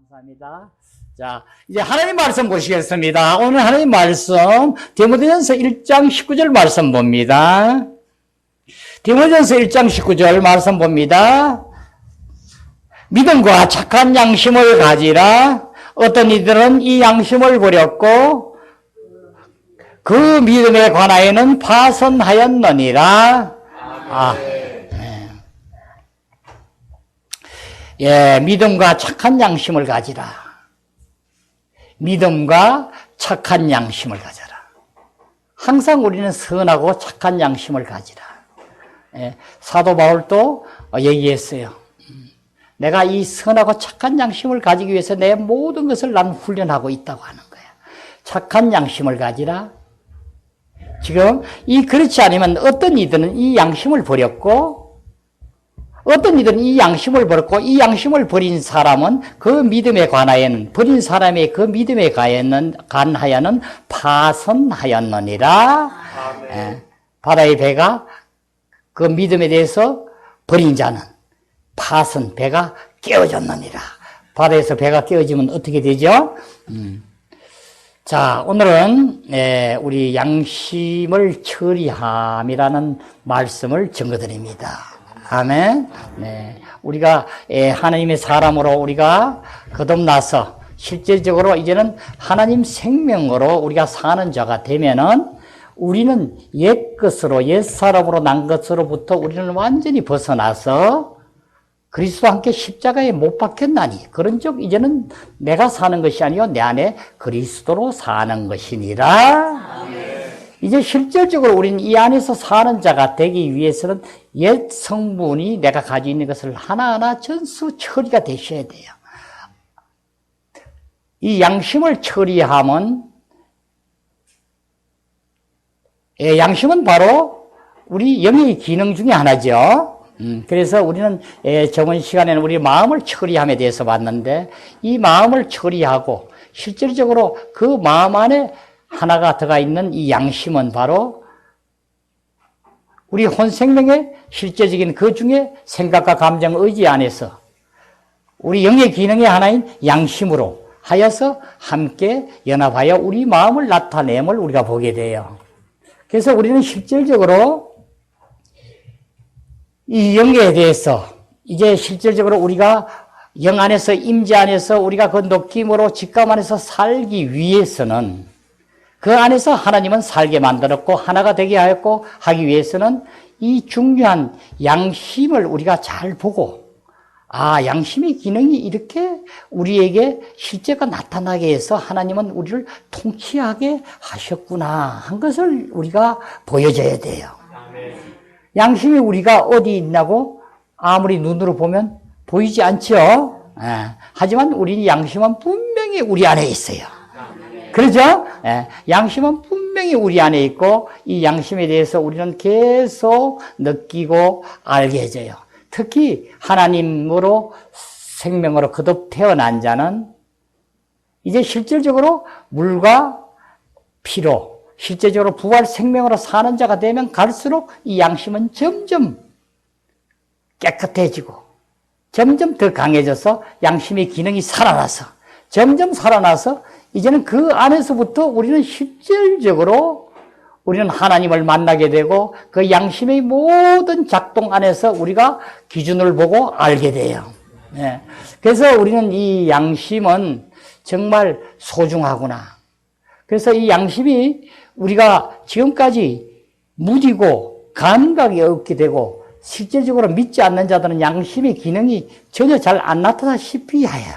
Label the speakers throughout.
Speaker 1: 감사합니다. 자, 이제 하나님 말씀 보시겠습니다. 오늘 하나님 말씀, 디모데전서 1장 19절 말씀 봅니다. 디모데전서 1장 19절 말씀 봅니다. 믿음과 착한 양심을 가지라. 어떤 이들은 이 양심을 버렸고 그 믿음에 관하여는 파선하였느니라. 믿음과 착한 양심을 가지라. 믿음과 착한 양심을 가져라. 항상 우리는 선하고 착한 양심을 가지라. 사도 바울도 얘기했어요. 내가 이 선하고 착한 양심을 가지기 위해서 내 모든 것을 난 훈련하고 있다고 하는 거야. 착한 양심을 가지라. 지금 그렇지 않으면 어떤 이들은 이 양심을 버렸고 어떤 이들은 이 양심을 버렸고 이 양심을 버린 사람은 그 믿음에 관하여는 버린 사람의 그 믿음에 관하여는 파선하였느니라. 바다의 배가 그 믿음에 대해서 버린 자는 파선, 배가 깨어졌느니라. 바다에서 배가 깨어지면 어떻게 되죠? 자, 오늘은 우리 양심을 처리함이라는 말씀을 증거드립니다. 아멘. 네. 우리가 하나님의 사람으로 우리가 거듭나서 실질적으로 이제는 하나님 생명으로 우리가 사는 자가 되면은 우리는 옛 것으로, 옛 사람으로 난 것으로부터 우리는 완전히 벗어나서 그리스도와 함께 십자가에 못 박혔나니 그런즉 이제는 내가 사는 것이 아니요 내 안에 그리스도로 사는 것이니라. 아멘. 이제 실질적으로 우리는 이 안에서 사는 자가 되기 위해서는 옛 성분이 내가 가지고 있는 것을 하나하나 전수 처리가 되셔야 돼요. 이 양심을 처리하면 양심은 바로 우리 영의 기능 중에 하나죠. 그래서 우리는 저번 시간에는 우리 마음을 처리함에 대해서 봤는데 이 마음을 처리하고 실질적으로 그 마음 안에 하나가 들어가 있는 이 양심은 바로 우리 혼생명의 실제적인 그 중에 생각과 감정, 의지 안에서 우리 영의 기능의 하나인 양심으로 하여서 함께 연합하여 우리 마음을 나타냄을 우리가 보게 돼요. 그래서 우리는 실질적으로 이 영에 대해서 이제 실질적으로 우리가 영 안에서 임재 안에서 우리가 그 느낌으로 직감 안에서 살기 위해서는 그 안에서 하나님은 살게 만들었고 하나가 되게 하였고 하기 위해서는 이 중요한 양심을 우리가 잘 보고 양심의 기능이 이렇게 우리에게 실제가 나타나게 해서 하나님은 우리를 통치하게 하셨구나 한 것을 우리가 보여줘야 돼요. 양심이 우리가 어디 있냐고 아무리 눈으로 보면 보이지 않죠. 하지만 우리 양심은 분명히 우리 안에 있어요. 그렇죠? 양심은 분명히 우리 안에 있고 이 양심에 대해서 우리는 계속 느끼고 알게 돼요. 특히 하나님으로 생명으로 거듭 태어난 자는 이제 실질적으로 물과 피로 실제적으로 부활 생명으로 사는 자가 되면 갈수록 이 양심은 점점 깨끗해지고 점점 더 강해져서 양심의 기능이 살아나서 점점 살아나서 이제는 그 안에서부터 우리는 실질적으로 우리는 하나님을 만나게 되고 그 양심의 모든 작동 안에서 우리가 기준을 보고 알게 돼요. 그래서 우리는 이 양심은 정말 소중하구나. 그래서 이 양심이 우리가 지금까지 무디고 감각이 없게 되고 실제적으로 믿지 않는 자들은 양심의 기능이 전혀 잘 안 나타나시피 해요.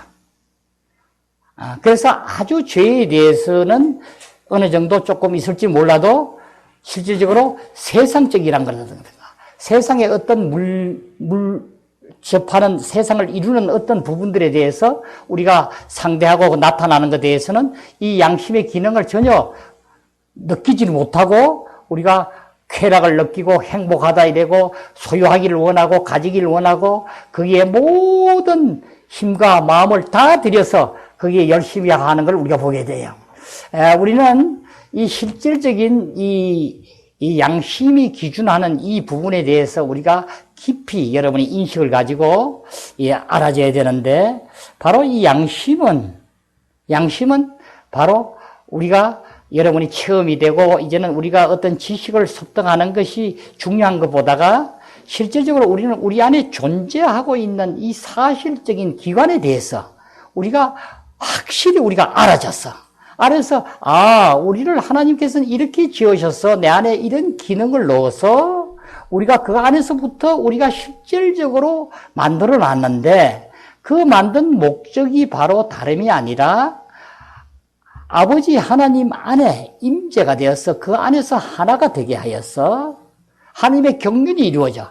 Speaker 1: 그래서 아주 죄에 대해서는 어느 정도 조금 있을지 몰라도 실질적으로 세상적이란 거라든가 세상의 어떤 접하는 세상을 이루는 어떤 부분들에 대해서 우리가 상대하고 나타나는 것에 대해서는 이 양심의 기능을 전혀 느끼지를 못하고 우리가 쾌락을 느끼고 행복하다 이래고 소유하기를 원하고 가지기를 원하고 거기에 모든 힘과 마음을 다 들여서 거기에 열심히 하는 걸 우리가 보게 돼요. 우리는 이 실질적인 이 양심이 기준하는 이 부분에 대해서 우리가 깊이 여러분이 인식을 가지고 알아줘야 되는데, 바로 이 양심은 바로 우리가 여러분이 체험이 되고 이제는 우리가 어떤 지식을 습득하는 것이 중요한 것보다가 실질적으로 우리는 우리 안에 존재하고 있는 이 사실적인 기관에 대해서 우리가 확실히 우리가 알아서 우리를 하나님께서는 이렇게 지으셔서 내 안에 이런 기능을 넣어서 우리가 그 안에서부터 우리가 실질적으로 만들어 놨는데, 그 만든 목적이 바로 다름이 아니라 아버지 하나님 안에 임재가 되어서 그 안에서 하나가 되게 하여서 하나님의 경륜이 이루어져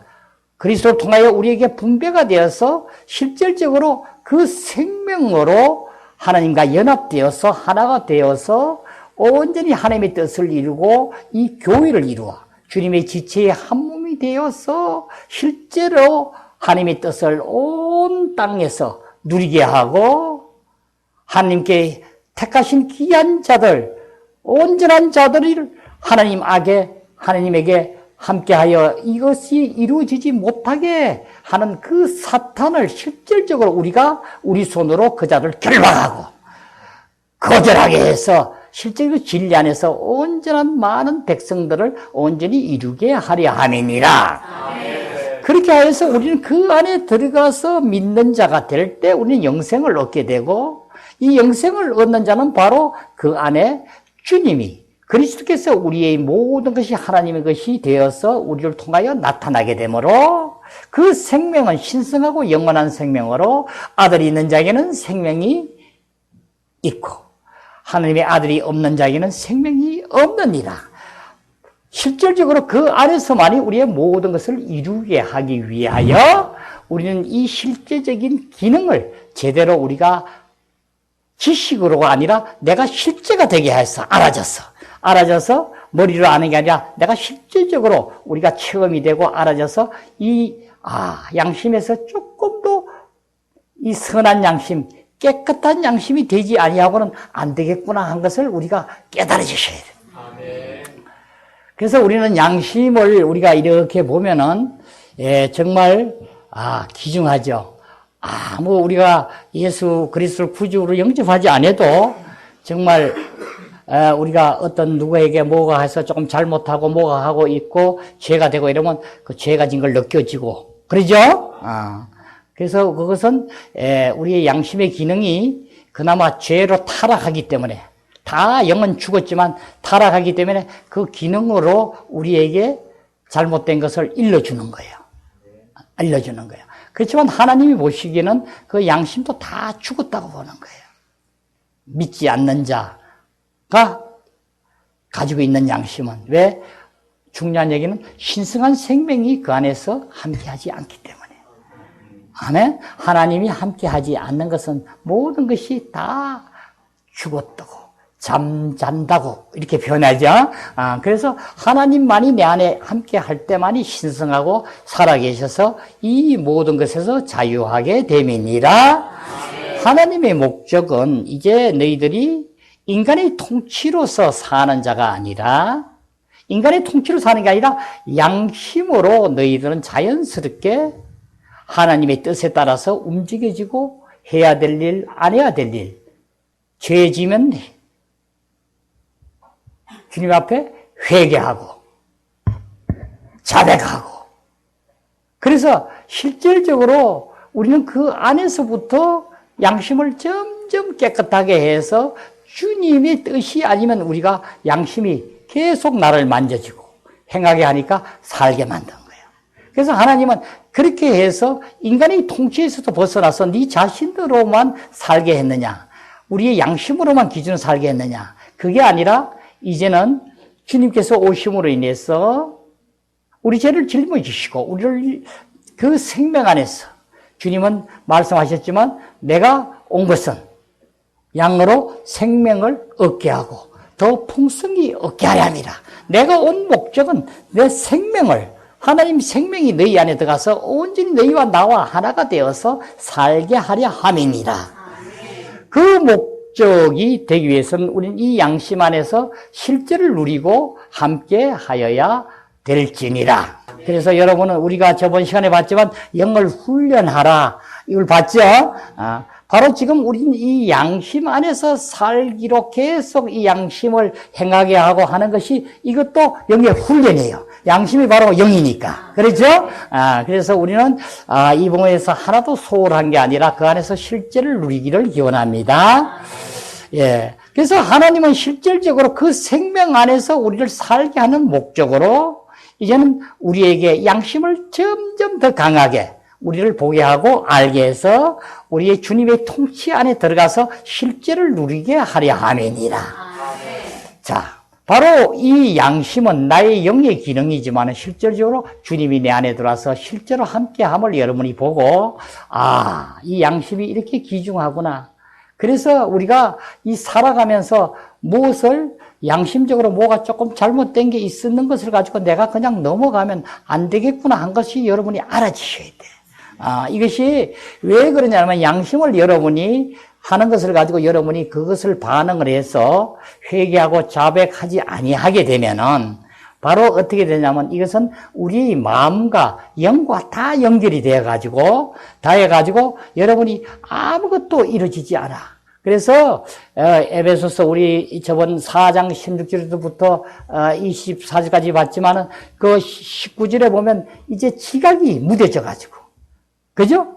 Speaker 1: 그리스도를 통하여 우리에게 분배가 되어서 실질적으로 그 생명으로 하나님과 연합되어서 하나가 되어서 온전히 하나님의 뜻을 이루고 이 교회를 이루어 주님의 지체의 한 몸이 되어서 실제로 하나님의 뜻을 온 땅에서 누리게 하고 하나님께 택하신 귀한 자들, 온전한 자들을 하나님에게 함께하여 이것이 이루어지지 못하게 하는 그 사탄을 실질적으로 우리가 우리 손으로 그 자들을 결박하고 거절하게 해서 실제로 진리 안에서 온전한 많은 백성들을 온전히 이루게 하려 함이니라. 그렇게 하여서 우리는 그 안에 들어가서 믿는 자가 될 때 우리는 영생을 얻게 되고, 이 영생을 얻는 자는 바로 그 안에 주님이 그리스도께서 우리의 모든 것이 하나님의 것이 되어서 우리를 통하여 나타나게 되므로 그 생명은 신성하고 영원한 생명으로 아들이 있는 자에게는 생명이 있고 하나님의 아들이 없는 자에게는 생명이 없느니라. 실질적으로 그 안에서만이 우리의 모든 것을 이루게 하기 위하여 우리는 이 실제적인 기능을 제대로 우리가 지식으로가 아니라 내가 실제가 되게 해서 알아져서 머리로 아는 게 아니라 내가 실질적으로 우리가 체험이 되고 알아져서 양심에서 조금 더 이 선한 양심, 깨끗한 양심이 되지 아니하고는 안 되겠구나 한 것을 우리가 깨달아 주셔야 돼요. 그래서 우리는 양심을 우리가 이렇게 보면은 정말 귀중하죠. 우리가 예수 그리스도를 구주로 영접하지 않아도 정말 우리가 어떤 누구에게 뭐가 해서 조금 잘못하고 뭐가 하고 있고 죄가 되고 이러면 그 죄가 진 걸 느껴지고 그러죠? 그래서 그것은 우리의 양심의 기능이 그나마 죄로 타락하기 때문에 다 영은 죽었지만 타락하기 때문에 그 기능으로 우리에게 잘못된 것을 일러주는 거예요. 그렇지만 하나님이 보시기에는 그 양심도 다 죽었다고 보는 거예요. 믿지 않는 자가 가지고 있는 양심은 왜? 중요한 얘기는 신성한 생명이 그 안에서 함께하지 않기 때문에. 아멘? 하나님이 함께하지 않는 것은 모든 것이 다 죽었다고 잠잔다고 이렇게 표현하죠. 그래서 하나님만이 내 안에 함께 할 때만이 신성하고 살아계셔서 이 모든 것에서 자유하게 됨이니라. 하나님의 목적은 이제 너희들이 인간의 통치로서 사는 자가 아니라 인간의 통치로 사는 게 아니라 양심으로 너희들은 자연스럽게 하나님의 뜻에 따라서 움직여지고 해야 될 일, 안 해야 될 일, 죄 지면 주님 앞에 회개하고 자백하고 그래서 실질적으로 우리는 그 안에서부터 양심을 점점 깨끗하게 해서 주님의 뜻이 아니면 우리가 양심이 계속 나를 만져지고 행하게 하니까 살게 만든 거예요. 그래서 하나님은 그렇게 해서 인간의 통치에서도 벗어나서 네 자신으로만 살게 했느냐, 우리의 양심으로만 기준으로 살게 했느냐, 그게 아니라 이제는 주님께서 오심으로 인해서 우리 죄를 짊어지시고 우리를 그 생명 안에서 주님은 말씀하셨지만 내가 온 것은 양으로 생명을 얻게 하고 더 풍성히 얻게 하려 함이라. 내가 온 목적은 내 생명을 하나님 생명이 너희 안에 들어가서 온전히 너희와 나와 하나가 되어서 살게 하려 함이니라. 그 목적이 되기 위해서는 우리는 이 양심 안에서 실제를 누리고 함께 하여야 될지니라. 그래서 여러분은 우리가 저번 시간에 봤지만 영을 훈련하라. 이걸 봤죠? 바로 지금 우리는 이 양심 안에서 살기로 계속 이 양심을 행하게 하고 하는 것이 이것도 영의 훈련이에요. 양심이 바로 영이니까. 그렇죠? 그래서 우리는 이 부분에서 하나도 소홀한 게 아니라 그 안에서 실제를 누리기를 기원합니다. 예. 그래서 하나님은 실질적으로 그 생명 안에서 우리를 살게 하는 목적으로 이제는 우리에게 양심을 점점 더 강하게 우리를 보게 하고 알게 해서 우리의 주님의 통치 안에 들어가서 실제를 누리게 하려 함이니라. 자, 바로 이 양심은 나의 영의 기능이지만 실질적으로 주님이 내 안에 들어와서 실제로 함께함을 여러분이 보고 이 양심이 이렇게 귀중하구나. 그래서 우리가 이 살아가면서 무엇을 양심적으로 뭐가 조금 잘못된 게 있었는 것을 가지고 내가 그냥 넘어가면 안 되겠구나 한 것이 여러분이 알아주셔야 돼. 이것이 왜 그러냐면 양심을 여러분이 하는 것을 가지고 여러분이 그것을 반응을 해서 회개하고 자백하지 아니하게 되면은 바로 어떻게 되냐면 이것은 우리 마음과 영과 다 연결이 되어가지고 다 해가지고 여러분이 아무것도 이루어지지 않아. 그래서 에베소서 우리 저번 4장 16절부터 24절까지 봤지만은 그 19절에 보면 이제 지각이 무뎌져 가지고 그죠?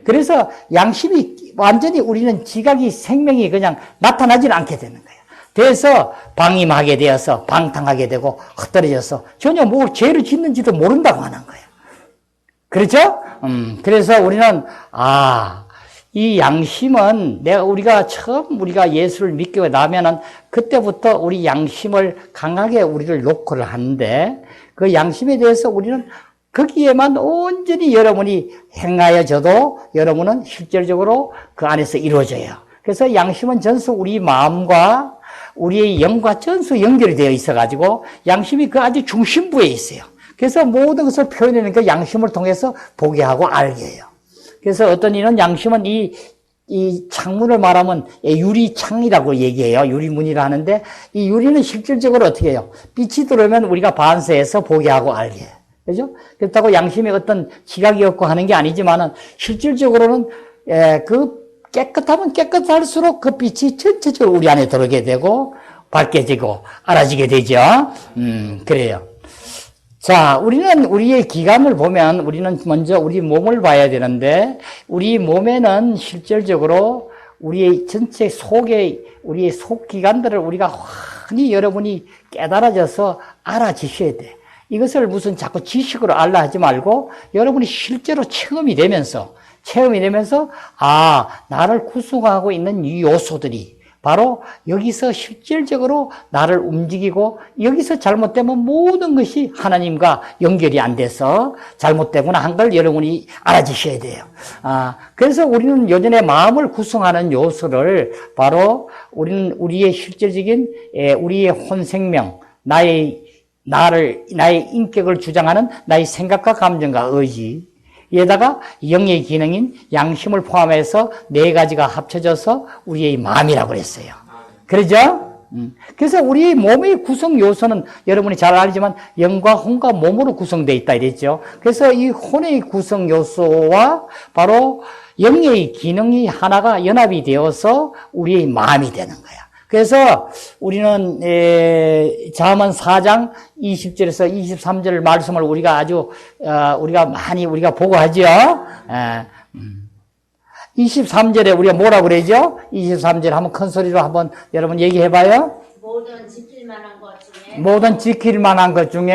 Speaker 1: 그래서 양심이 완전히 우리는 지각이 생명이 그냥 나타나지는 않게 되는 거예요. 그래서 방임하게 되어서 방탕하게 되고 흩어져서 전혀 뭐 죄를 짓는지도 모른다고 하는 거예요. 그렇죠? 그래서 우리는 이 양심은 우리가 예수를 믿게 나면은 그때부터 우리 양심을 강하게 우리를 노크를 하는데 그 양심에 대해서 우리는 거기에만 온전히 여러분이 행하여져도 여러분은 실질적으로 그 안에서 이루어져요. 그래서 양심은 전수 우리 마음과 우리의 영과 전수 연결이 되어 있어가지고 양심이 그 아주 중심부에 있어요. 그래서 모든 것을 표현하는 그 양심을 통해서 보게 하고 알게 해요. 그래서 어떤 이는 양심은 이 창문을 말하면 유리창이라고 얘기해요. 유리문이라 하는데 이 유리는 실질적으로 어떻게 해요? 빛이 들어오면 우리가 반사해서 보게 하고 알게 해요. 그죠? 그렇다고 양심에 어떤 지각이 없고 하는 게 아니지만은 실질적으로는 그 깨끗하면 깨끗할수록 그 빛이 전체적으로 우리 안에 들어오게 되고 밝게지고 알아지게 되죠. 그래요. 자, 우리는 우리의 기관을 보면 우리는 먼저 우리 몸을 봐야 되는데 우리 몸에는 실질적으로 우리의 전체 속에 우리의 속기관들을 우리가 환히 여러분이 깨달아져서 알아주셔야 돼. 이것을 무슨 자꾸 지식으로 알라 하지 말고 여러분이 실제로 체험이 되면서 나를 구성하고 있는 이 요소들이 바로 여기서 실질적으로 나를 움직이고 여기서 잘못되면 모든 것이 하나님과 연결이 안 돼서 잘못되구나 한 걸 여러분이 알아주셔야 돼요. 그래서 우리는 여전히 마음을 구성하는 요소를 바로 우리는 우리의 실질적인 우리의 혼생명, 나의 인격을 주장하는 나의 생각과 감정과 의지, 에다가 영의 기능인 양심을 포함해서 4가지가 합쳐져서 우리의 마음이라고 그랬어요. 그러죠? 그래서 우리 몸의 구성 요소는 여러분이 잘 알지만 영과 혼과 몸으로 구성되어 있다 이랬죠. 그래서 이 혼의 구성 요소와 바로 영의 기능이 하나가 연합이 되어서 우리의 마음이 되는 거야. 그래서 우리는 잠언 4장 20절에서 23절 말씀을 우리가 아주 우리가 많이 보고 하죠. 23절에 우리가 뭐라고 그러죠? 23절 한번 큰 소리로 한번 여러분 얘기해 봐요.
Speaker 2: 모든 지킬 만한 것 중에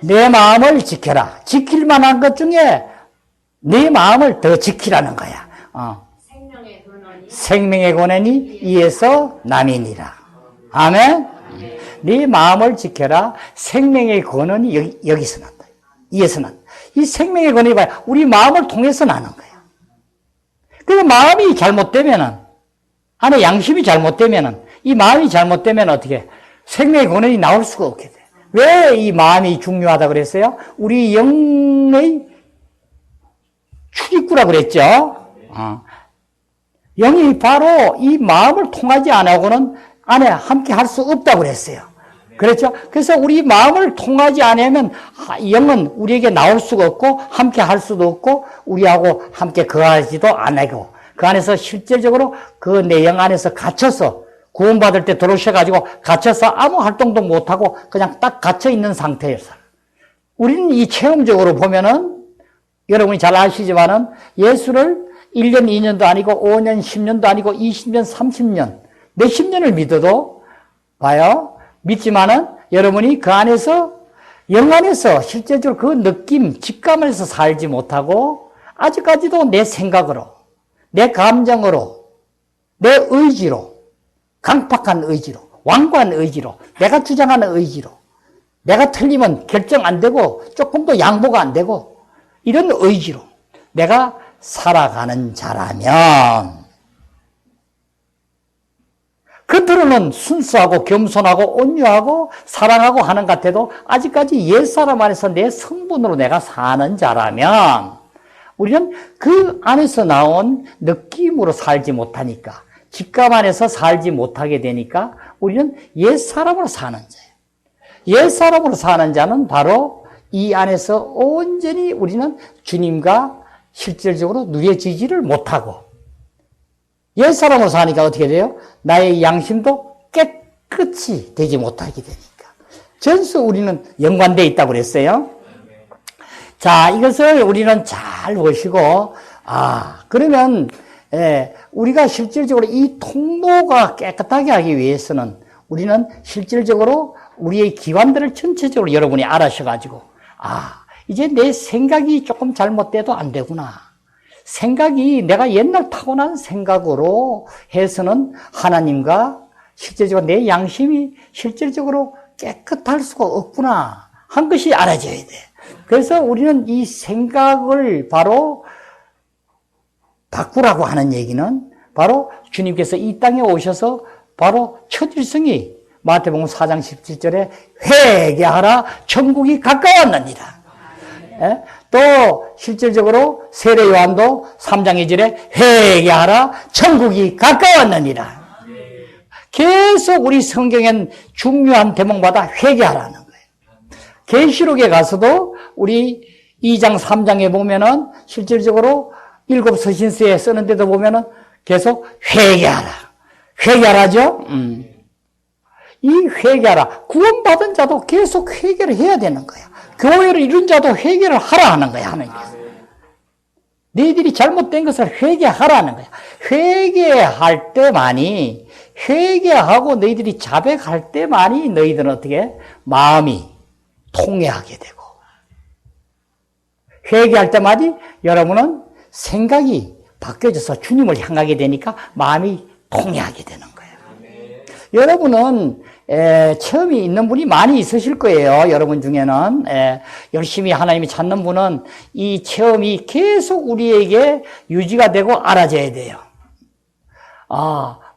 Speaker 1: 내 마음을 지켜라. 지킬 만한 것 중에 내 마음을 더 지키라는 거야. 생명의 권한이 이에서 남이니라. 아멘. 네 마음을 지켜라. 생명의 권한이 여기서 난다. 이에서 난다. 이 생명의 권한이 봐요. 우리 마음을 통해서 나는 거예요. 그래서 마음이 잘못되면은, 안에 양심이 잘못되면은, 이 마음이 잘못되면 어떻게? 생명의 권한이 나올 수가 없게 돼. 왜 이 마음이 중요하다 그랬어요? 우리 영의 출입구라고 그랬죠? 영이 바로 이 마음을 통하지 않고는 안에 함께 할 수 없다고 그랬어요. 그렇죠? 그래서 우리 마음을 통하지 않으면 영은 우리에게 나올 수가 없고 함께 할 수도 없고 우리하고 함께 거하지도 않고 그 안에서 실질적으로 그 내 영 안에서 갇혀서 구원받을 때 들어오셔가지고 갇혀서 아무 활동도 못하고 그냥 딱 갇혀있는 상태에서 우리는 이 체험적으로 보면은 여러분이 잘 아시지만은 예수를 1년, 2년도 아니고 5년, 10년도 아니고 20년, 30년 몇십 년을 믿어도 봐요. 믿지만은 여러분이 그 안에서 영 안에서 실제적으로 그 느낌, 직감에서 살지 못하고 아직까지도 내 생각으로, 내 감정으로, 내 의지로, 강팍한 의지로, 완고한 의지로, 내가 주장하는 의지로, 내가 틀리면 결정 안 되고 조금도 양보가 안 되고 이런 의지로 내가 살아가는 자라면 겉으로는 순수하고 겸손하고 온유하고 사랑하고 하는 것 같아도 아직까지 옛사람 안에서 내 성분으로 내가 사는 자라면 우리는 그 안에서 나온 느낌으로 살지 못하니까 직감 안에서 살지 못하게 되니까 우리는 옛사람으로 사는 자예요. 옛사람으로 사는 자는 바로 이 안에서 온전히 우리는 주님과 실질적으로 누려지지를 못하고 옛사람으로 사니까 어떻게 돼요? 나의 양심도 깨끗이 되지 못하게 되니까. 전수 우리는 연관되어 있다고 그랬어요. 자, 이것을 우리는 잘 보시고, 그러면, 우리가 실질적으로 이 통로가 깨끗하게 하기 위해서는 우리는 실질적으로 우리의 기관들을 전체적으로 여러분이 알아셔가지고, 이제 내 생각이 조금 잘못돼도 안 되구나. 생각이 내가 옛날 타고난 생각으로 해서는 하나님과 실질적으로 내 양심이 실질적으로 깨끗할 수가 없구나 한 것이 알아져야 돼. 그래서 우리는 이 생각을 바로 바꾸라고 하는 얘기는 바로 주님께서 이 땅에 오셔서 바로 첫 일성이 마태복음 4장 17절에 회개하라 천국이 가까웠느니라. 또 실질적으로 세례 요한도 3장 2절에 회개하라 천국이 가까웠느니라. 계속 우리 성경엔 중요한 대목마다 회개하라는 거예요. 계시록에 가서도 우리 2장 3장에 보면은 실질적으로 7 서신서에 쓰는데도 보면은 계속 회개하라죠. 이 회개하라. 구원받은 자도 계속 회개를 해야 되는 거야. 교회를 이룬 자도 회개를 하라 하는 거야, 하나님께서. 너희들이 잘못된 것을 회개하라는 거야. 회개할 때만이, 회개하고 너희들이 자백할 때만이 너희들은 어떻게? 마음이 통회하게 되고. 회개할 때마다 여러분은 생각이 바뀌어져서 주님을 향하게 되니까 마음이 통회하게 되는 거예요. 여러분은 체험이 있는 분이 많이 있으실 거예요. 여러분 중에는 열심히 하나님이 찾는 분은 이 체험이 계속 우리에게 유지가 되고 알아져야 돼요.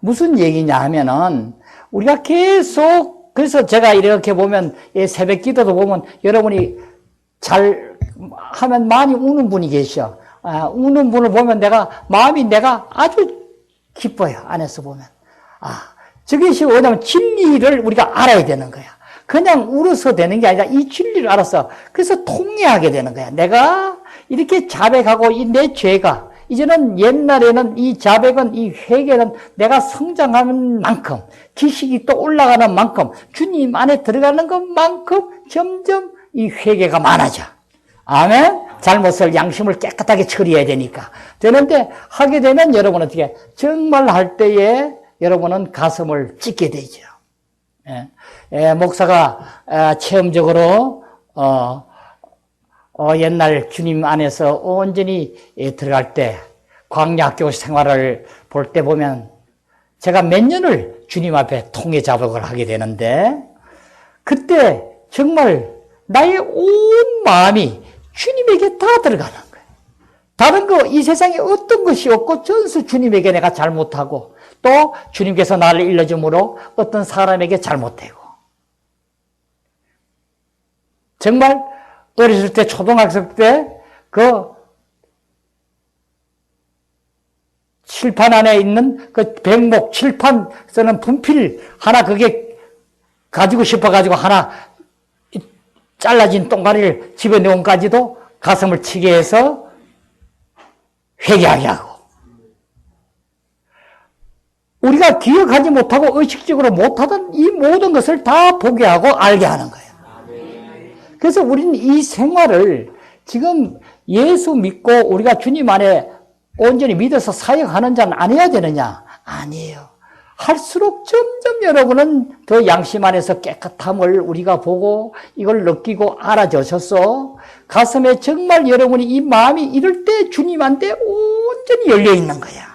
Speaker 1: 무슨 얘기냐 하면은 우리가 계속 그래서 제가 이렇게 보면 새벽 기도도 보면 여러분이 잘 하면 많이 우는 분이 계셔. 우는 분을 보면 마음이 내가 아주 기뻐요. 안에서 보면. 저것이 뭐냐면 진리를 우리가 알아야 되는 거야. 그냥 울어서 되는 게 아니라 이 진리를 알아서 그래서 통회하게 되는 거야. 내가 이렇게 자백하고 이 내 죄가 이제는 옛날에는 이 자백은 이 회개는 내가 성장하는 만큼 지식이 또 올라가는 만큼 주님 안에 들어가는 것만큼 점점 이 회개가 많아져. 아멘. 잘못을 양심을 깨끗하게 처리해야 되니까. 되는데 하게 되면 여러분 어떻게 정말 할 때에 여러분은 가슴을 찢게 되죠. 목사가 체험적으로 옛날 주님 안에서 온전히 들어갈 때 광야학교 생활을 볼 때 보면 제가 몇 년을 주님 앞에 통회 자복을 하게 되는데 그때 정말 나의 온 마음이 주님에게 다 들어가는 거예요. 다른 거 이 세상에 어떤 것이 없고 전수 주님에게 내가 잘못하고 또 주님께서 나를 일러줌으로 어떤 사람에게 잘못되고 정말 어렸을 때 초등학생 때 그 칠판 안에 있는 그 백목 칠판 쓰는 분필 하나 그게 가지고 싶어가지고 하나 잘라진 똥가리를 집에 내온까지도 가슴을 치게 해서 회개하게 하고, 우리가 기억하지 못하고 의식적으로 못하던 이 모든 것을 다 보게 하고 알게 하는 거예요. 그래서 우리는 이 생활을 지금 예수 믿고 우리가 주님 안에 온전히 믿어서 사역하는 자는 안 해야 되느냐? 아니에요. 할수록 점점 여러분은 더 양심 안에서 깨끗함을 우리가 보고 이걸 느끼고 알아져서 가슴에 정말 여러분이 이 마음이 이럴 때 주님한테 온전히 열려 있는 거야.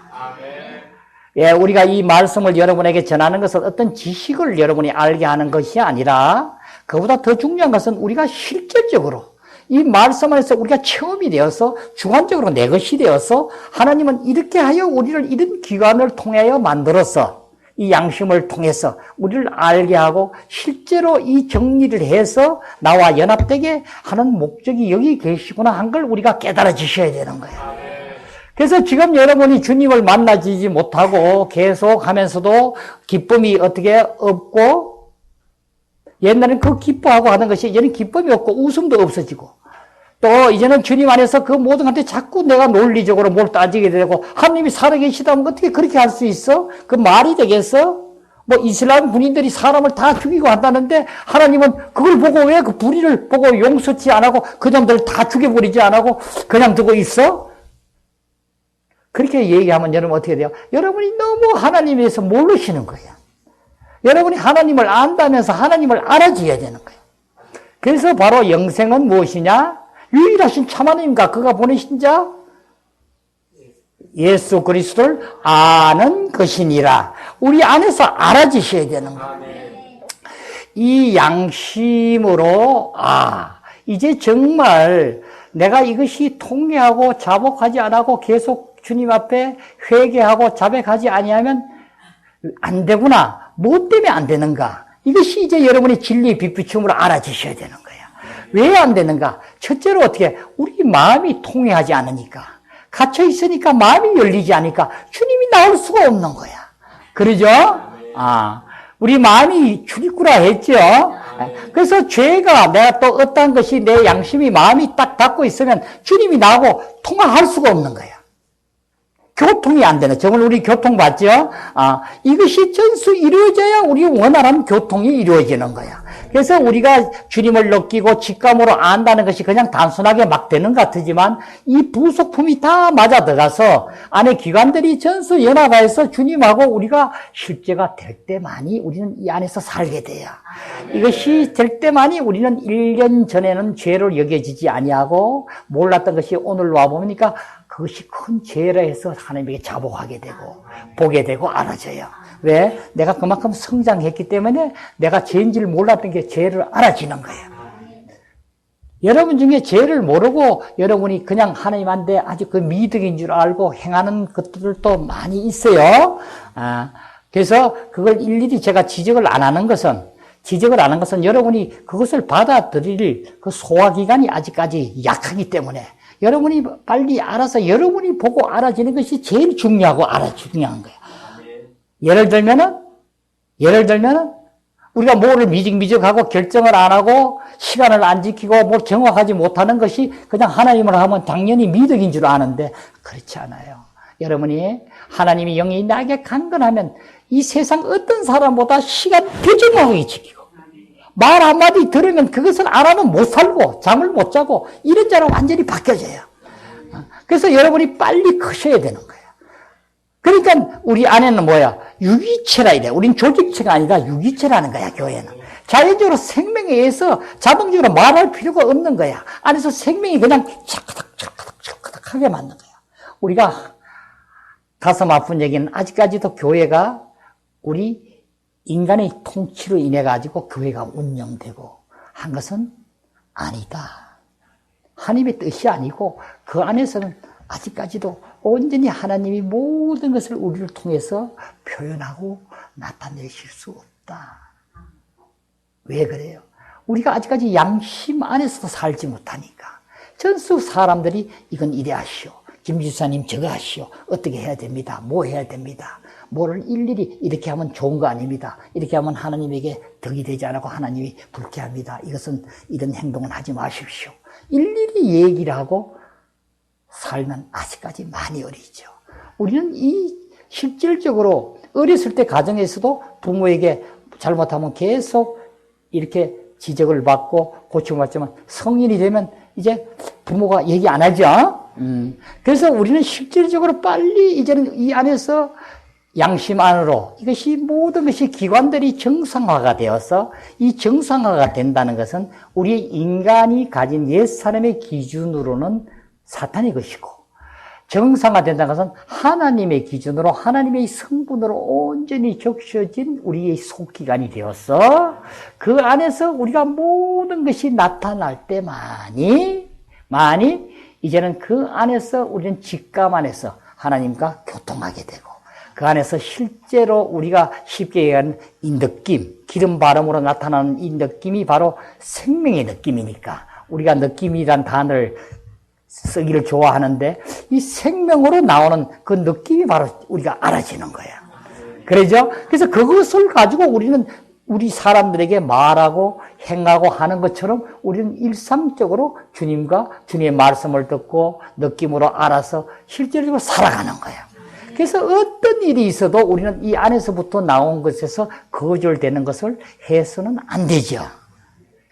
Speaker 1: 예, 우리가 이 말씀을 여러분에게 전하는 것은 어떤 지식을 여러분이 알게 하는 것이 아니라 그보다 더 중요한 것은 우리가 실질적으로 이 말씀 안에서 우리가 체험이 되어서 주관적으로 내 것이 되어서 하나님은 이렇게 하여 우리를 이런 기관을 통하여 만들어서 이 양심을 통해서 우리를 알게 하고 실제로 이 정리를 해서 나와 연합되게 하는 목적이 여기 계시구나 한 걸 우리가 깨달아지셔야 되는 거예요. 그래서 지금 여러분이 주님을 만나지 못하고 계속 하면서도 기쁨이 어떻게 없고, 옛날에는 그 기뻐하고 하는 것이 이제는 기쁨이 없고 웃음도 없어지고, 또 이제는 주님 안에서 그 모든 것한테 자꾸 내가 논리적으로 뭘 따지게 되고, 하나님이 살아계시다면 어떻게 그렇게 할 수 있어? 그 말이 되겠어? 뭐 이슬람 군인들이 사람을 다 죽이고 한다는데 하나님은 그걸 보고 왜 그 불의를 보고 용서치 안 하고 그 놈들 다 죽여버리지 안 하고 그냥 두고 있어? 그렇게 얘기하면 여러분 어떻게 돼요? 여러분이 너무 하나님에 대해서 모르시는 거예요. 여러분이 하나님을 안다면서 하나님을 알아줘야 되는 거예요. 그래서 바로 영생은 무엇이냐? 유일하신 참 하나님과 그가 보내신 자 예수 그리스도를 아는 것이니라. 우리 안에서 알아지셔야 되는 거예요. 이 양심으로 이제 정말 내가 이것이 통회하고 자복하지 않고 계속 주님 앞에 회개하고 자백하지 아니하면 안 되구나. 뭐 때문에 안 되는가? 이것이 이제 여러분의 진리의 빛비춤으로 알아지셔야 되는 거예요. 왜 안 되는가? 첫째로 어떻게? 우리 마음이 통회하지 않으니까. 갇혀 있으니까 마음이 열리지 않으니까 주님이 나올 수가 없는 거야. 그러죠? 우리 마음이 출입구라 했죠? 그래서 죄가 내가 또 어떤 것이 내 양심이 마음이 딱 닫고 있으면 주님이 나하고 통화할 수가 없는 거야. 교통이 안 되는, 저걸 우리 교통 봤죠? 이것이 전수 이루어져야 우리 원활한 교통이 이루어지는 거야. 그래서 우리가 주님을 느끼고 직감으로 안다는 것이 그냥 단순하게 막 되는 것 같지만 이 부속품이 다 맞아 들어가서 안에 기관들이 전수 연합해서 주님하고 우리가 실제가 될 때만이 우리는 이 안에서 살게 돼요. 이것이 될 때만이 우리는 1년 전에는 죄를 여겨지지 아니하고 몰랐던 것이 오늘 와보니까 그것이 큰 죄라 해서 하나님에게 자복하게 되고 보게 되고 알아져요. 왜? 내가 그만큼 성장했기 때문에 내가 죄인 줄 몰랐던 게 죄를 알아지는 거예요. 여러분 중에 죄를 모르고 여러분이 그냥 하나님한테 아주 그 미덕인 줄 알고 행하는 것들도 많이 있어요. 그래서 그걸 일일이 제가 지적을 안 하는 것은 여러분이 그것을 받아들일 그 소화기관이 아직까지 약하기 때문에 여러분이 빨리 알아서 여러분이 보고 알아지는 것이 제일 중요한 거예요. 예를 들면은 우리가 뭐를 미적미적하고 결정을 안 하고 시간을 안 지키고 뭐 정확하지 못하는 것이 그냥 하나님을 하면 당연히 미덕인 줄 아는데 그렇지 않아요. 여러분이 하나님이 영이 나에게 강건하면 이 세상 어떤 사람보다 시간 표정하게 지키고 말 한마디 들으면 그것을 안 하면 못 살고 잠을 못 자고 이런 자로 완전히 바뀌어져요. 그래서 여러분이 빨리 크셔야 되는 거예요. 그러니까 우리 안에는 뭐야? 유기체라 이래. 우린 조직체가 아니라 유기체라는 거야, 교회는. 자연적으로 생명에 의해서 자동적으로 말할 필요가 없는 거야. 안에서 생명이 그냥 차크닥 하게 만든 거야. 우리가 가슴 아픈 얘기는 아직까지도 교회가 우리 인간의 통치로 인해 가지고 교회가 운영되고 한 것은 아니다. 하나님의 뜻이 아니고 그 안에서는 아직까지도 온전히 하나님이 모든 것을 우리를 통해서 표현하고 나타내실 수 없다. 왜 그래요? 우리가 아직까지 양심 안에서도 살지 못하니까 전수 사람들이 이건 이래 하시오. 김 지사님 저거 하시오. 어떻게 해야 됩니다. 뭐 해야 됩니다. 뭐를 일일이 이렇게 하면 좋은 거 아닙니다. 이렇게 하면 하나님에게 덕이 되지 않고 하나님이 불쾌합니다. 이것은 이런 행동은 하지 마십시오. 일일이 얘기를 하고 살면 아직까지 많이 어리죠. 우리는 이 실질적으로 어렸을 때 가정에서도 부모에게 잘못하면 계속 이렇게 지적을 받고 고침을 받지만 성인이 되면 이제 부모가 얘기 안 하죠. 그래서 우리는 실질적으로 빨리 이제는 이 안에서 양심 안으로 이것이 모든 것이 기관들이 정상화가 되어서 이 정상화가 된다는 것은 우리 인간이 가진 옛사람의 기준으로는 사탄의 것이고 정상화된다는 것은 하나님의 기준으로 하나님의 성분으로 온전히 적셔진 우리의 속기관이 되어서 그 안에서 우리가 모든 것이 나타날 때만이 이제는 그 안에서 우리는 직감 안에서 하나님과 교통하게 되고 그 안에서 실제로 우리가 쉽게 얘기하는 이 느낌, 기름 바람으로 나타나는 이 느낌이 바로 생명의 느낌이니까 우리가 느낌이란 단어를 쓰기를 좋아하는데 이 생명으로 나오는 그 느낌이 바로 우리가 알아지는 거예요. 그러죠? 그래서 그것을 가지고 우리는 우리 사람들에게 말하고 행하고 하는 것처럼 우리는 일상적으로 주님과 주님의 말씀을 듣고 느낌으로 알아서 실질적으로 살아가는 거예요. 그래서 어떤 일이 있어도 우리는 이 안에서부터 나온 것에서 거절되는 것을 해서는 안 되죠.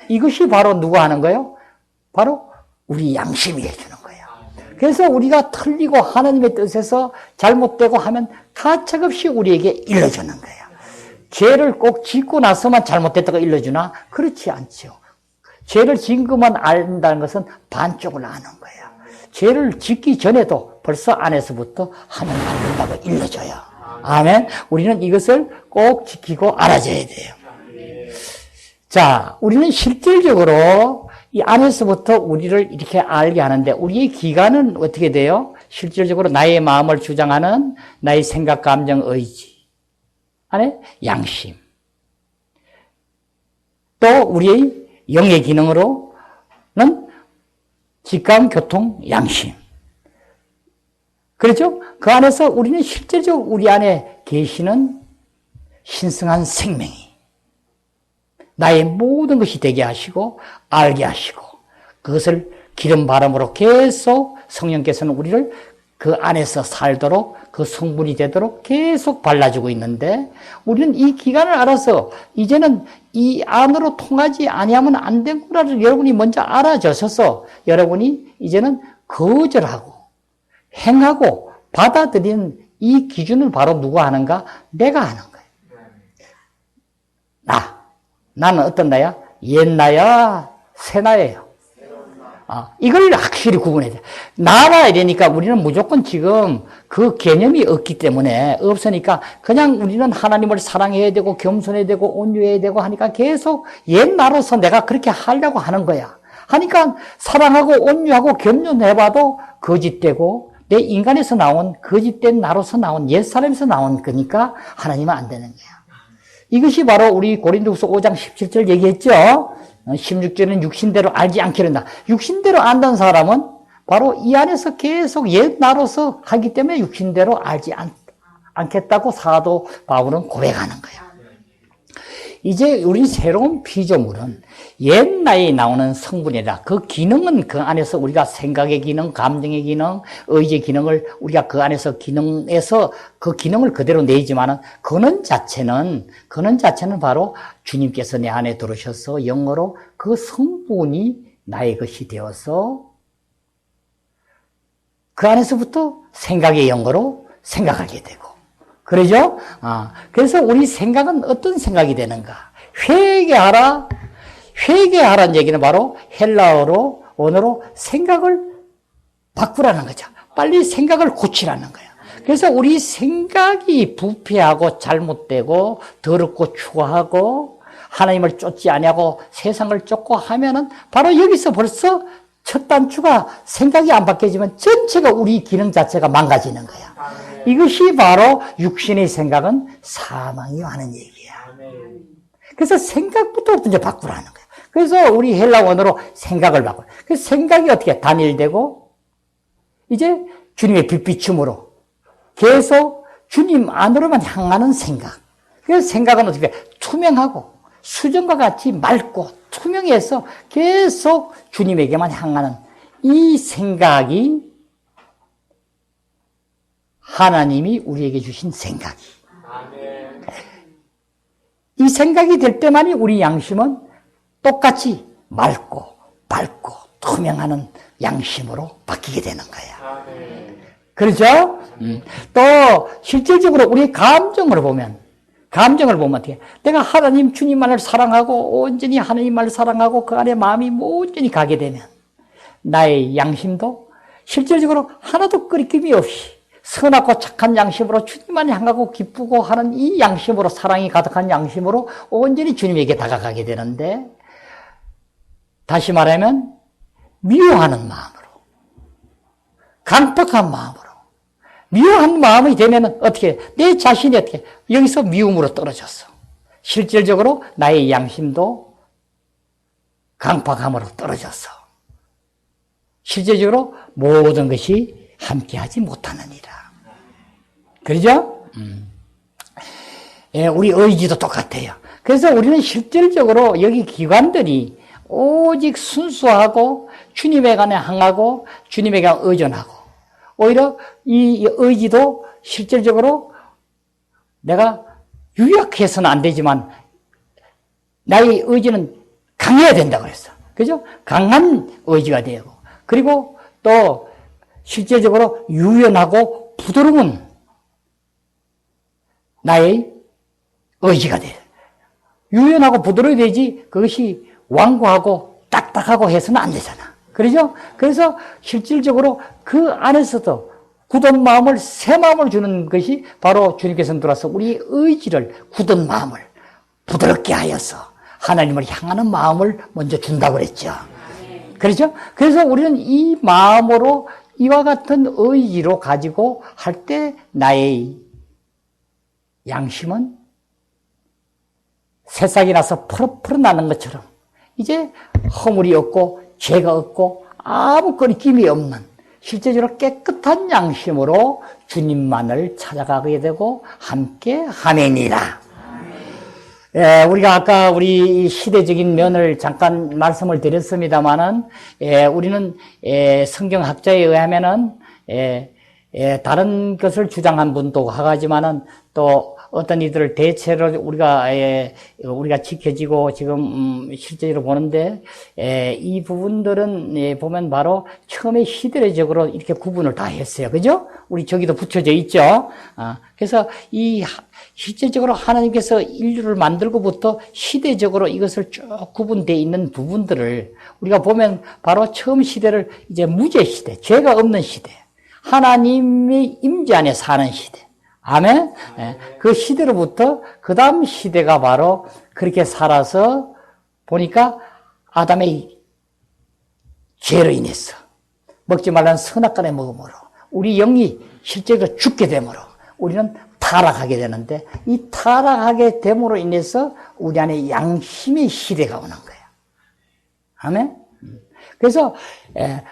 Speaker 1: 이것이 바로 누가 하는 거예요? 바로 우리 양심이 해주는 거예요. 그래서 우리가 틀리고 하나님의 뜻에서 잘못되고 하면 가차없이 우리에게 일러주는 거예요. 죄를 꼭 짓고 나서만 잘못됐다고 일러주나? 그렇지 않죠. 죄를 지은 것만 안다는 것은 반쪽을 아는 거예요. 죄를 짓기 전에도 벌써 안에서부터 하면 안 된다고 일러줘요. 아멘. 우리는 이것을 꼭 지키고 알아줘야 돼요. 자, 우리는 실질적으로 이 안에서부터 우리를 이렇게 알게 하는데 우리의 기간은 어떻게 돼요? 실질적으로 나의 마음을 주장하는 나의 생각, 감정, 의지 안에 양심 또 우리의 영의 기능으로는 직감, 교통, 양심 그렇죠? 그 안에서 우리는 실질적으로 우리 안에 계시는 신성한 생명이 나의 모든 것이 되게 하시고 알게 하시고 그것을 기름 바람으로 계속 성령께서는 우리를 그 안에서 살도록 그 성분이 되도록 계속 발라주고 있는데 우리는 이 기간을 알아서 이제는 이 안으로 통하지 아니하면 안 되구나를 여러분이 먼저 알아주셔서 여러분이 이제는 거절하고 행하고 받아들이는 이 기준을 바로 누가 하는가? 내가 하는 거예요. 나는 어떤 나야? 옛 나야? 새 나예요. 이걸 확실히 구분해야 돼. 나라 이러니까 우리는 무조건 지금 그 개념이 없기 때문에 없으니까 그냥 우리는 하나님을 사랑해야 되고 겸손해야 되고 온유해야 되고 하니까 계속 옛 나로서 내가 그렇게 하려고 하는 거야. 하니까 사랑하고 온유하고 겸손해봐도 거짓되고 내 인간에서 나온 거짓된 나로서 나온 옛사람에서 나온 거니까 하나님은 안 되는 거야. 이것이 바로 우리 고린도후서 5장 17절 얘기했죠. 16절은 육신대로 알지 않게 된다. 육신대로 안다는 사람은 바로 이 안에서 계속 옛 나로서 하기 때문에 육신대로 알지 않겠다고 사도 바울은 고백하는 거야. 이제 우리 새로운 피조물은 옛 나이에 나오는 성분이라 그 기능은 그 안에서 우리가 생각의 기능, 감정의 기능, 의지의 기능을 우리가 그 안에서 기능에서 그 기능을 그대로 내지만은 근원 자체는 바로 주님께서 내 안에 들어오셔서 영어로 그 성분이 나의 것이 되어서 그 안에서부터 생각의 영어로 생각하게 되고 그러죠? 그래서 우리 생각은 어떤 생각이 되는가? 회개하라는 얘기는 바로 헬라어로, 언어로 생각을 바꾸라는 거죠. 빨리 생각을 고치라는 거예요. 그래서 우리 생각이 부패하고 잘못되고 더럽고 추하고 하나님을 쫓지 아니하고 세상을 쫓고 하면은 바로 여기서 벌써 첫 단추가 생각이 안 바뀌어지면 전체가 우리 기능 자체가 망가지는 거야. 이것이 바로 육신의 생각은 사망이요 하는 얘기야. 그래서 생각부터 먼저 바꾸라는 거야. 그래서 우리 헬라 원어로 생각을 바꿔. 그래서 생각이 어떻게 단일되고 이제 주님의 빛비춤으로 계속 주님 안으로만 향하는 생각. 그 생각은 어떻게 투명하고 수정과 같이 맑고 투명해서 계속 주님에게만 향하는 이 생각이 하나님이 우리에게 주신 생각이. 이 생각이 될 때만이 우리 양심은 똑같이 맑고 밝고 투명하는 양심으로 바뀌게 되는 거야. 그렇죠? 또 실질적으로 우리 감정을 보면 어떻게 내가 하나님 주님만을 사랑하고 온전히 하나님만을 사랑하고 그 안에 마음이 온전히 가게 되면 나의 양심도 실질적으로 하나도 끄리낌이 없이 선하고 착한 양심으로 주님만 향하고 기쁘고 하는 이 양심으로 사랑이 가득한 양심으로 온전히 주님에게 다가가게 되는데 다시 말하면 미워하는 마음으로 강팍한 마음으로 미워한 마음이 되면 어떻게 내 자신이 어떻게 여기서 미움으로 떨어졌어. 실질적으로 나의 양심도 강팍함으로 떨어졌어. 실질적으로 모든 것이 함께하지 못하느니라. 그러죠? 예, 우리 의지도 똑같아요. 그래서 우리는 실질적으로 여기 기관들이 오직 순수하고 주님에 관해 향하고 주님에게 의존하고 오히려 이 의지도 실질적으로 내가 유약해서는 안 되지만 나의 의지는 강해야 된다고 그랬어. 그죠? 강한 의지가 되고 그리고 또 실제적으로 유연하고 부드러운 나의 의지가 돼. 유연하고 부드러워야 되지 그것이 완고하고 딱딱하고 해서는 안 되잖아. 그러죠? 그래서 실질적으로 그 안에서도 굳은 마음을 새 마음을 주는 것이 바로 주님께서는 들어와서 우리 의지를 굳은 마음을 부드럽게 하여서 하나님을 향하는 마음을 먼저 준다고 그랬죠. 그렇죠? 그래서 우리는 이 마음으로 이와 같은 의지로 가지고 할 때 나의 양심은 새싹이 나서 푸르푸르 나는 것처럼 이제 허물이 없고 죄가 없고 아무 거리낌이 없는 실제적으로 깨끗한 양심으로 주님만을 찾아가게 되고 함께 하매니라. 예, 우리가 아까 우리 시대적인 면을 잠깐 말씀을 드렸습니다만은 우리는 성경학자에 의하면은 다른 것을 주장한 분도 하지만은 또 어떤 이들을 대체로 우리가 지켜지고 지금 실제로 보는데 이 부분들은 보면 바로 처음에 시대적으로 이렇게 구분을 다 했어요. 그죠? 우리 저기도 붙여져 있죠. 그래서 이 실제적으로 하나님께서 인류를 만들고부터 시대적으로 이것을 쭉 구분되어 있는 부분들을 우리가 보면 바로 처음 시대를 이제 무죄 시대, 죄가 없는 시대, 하나님의 임재 안에 사는 시대. 아멘? 그 시대로부터 그 다음 시대가 바로 그렇게 살아서 보니까 아담의 죄로 인해서 먹지 말라는 선악과를 먹음으로 우리 영이 실제로 죽게 되므로 우리는 타락하게 되는데 이 타락하게 됨으로 인해서 우리 안에 양심의 시대가 오는 거예요. 아멘? 그래서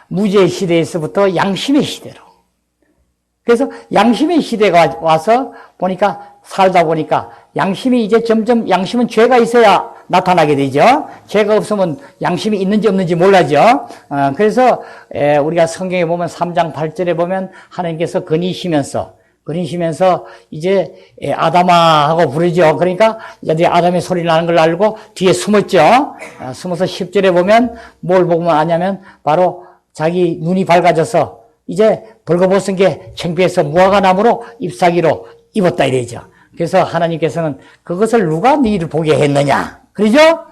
Speaker 1: 무죄의 시대에서부터 양심의 시대로 그래서 양심의 시대가 와서 보니까 살다 보니까 양심이 이제 점점 양심은 죄가 있어야 나타나게 되죠. 죄가 없으면 양심이 있는지 없는지 몰라죠. 그래서 우리가 성경에 보면 3장 8절에 보면 하나님께서 거니시면서 이제 아담아 하고 부르죠. 그러니까 이제 아담의 소리 나는 걸 알고 뒤에 숨었죠. 숨어서 10절에 보면 뭘 보고 아냐면 바로 자기 눈이 밝아져서 이제 벌거벗은 게 창피해서 무화과나무로 잎사귀로 입었다 이래죠. 그래서 하나님께서는 그것을 누가 너희를 보게 했느냐. 그러죠?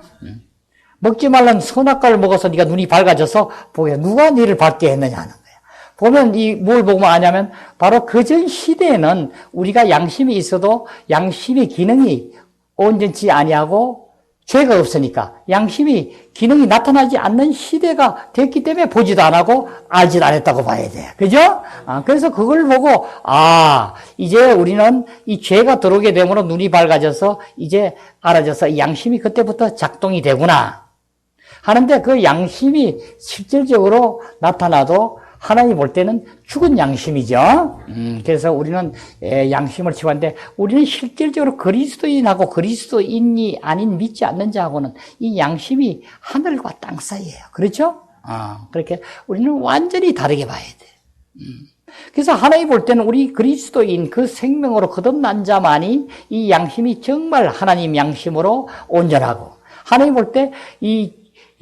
Speaker 1: 먹지 말라는 선악과를 먹어서 네가 눈이 밝아져서 보게 누가 너희를 밝게 했느냐 하는 거예요. 보면 뭘 보고 아냐면 바로 그전 시대에는 우리가 양심이 있어도 양심의 기능이 온전치 아니하고 죄가 없으니까 양심이 기능이 나타나지 않는 시대가 됐기 때문에 보지도 안 하고 알지도 않았다고 봐야 돼. 그죠? 그래서 그걸 보고 이제 우리는 이 죄가 들어오게 되므로 눈이 밝아져서 이제 알아져서 이 양심이 그때부터 작동이 되구나 하는데 그 양심이 실질적으로 나타나도 하나님 볼 때는 죽은 양심이죠. 그래서 우리는 양심을 치고하는데 우리는 실질적으로 그리스도인하고 그리스도인이 아닌 믿지 않는 자하고는 이 양심이 하늘과 땅 사이예요. 그렇죠? 그렇게 우리는 완전히 다르게 봐야 돼. 그래서 하나님 볼 때는 우리 그리스도인 그 생명으로 거듭난 자만이 이 양심이 정말 하나님 양심으로 온전하고, 하나님 볼 때 이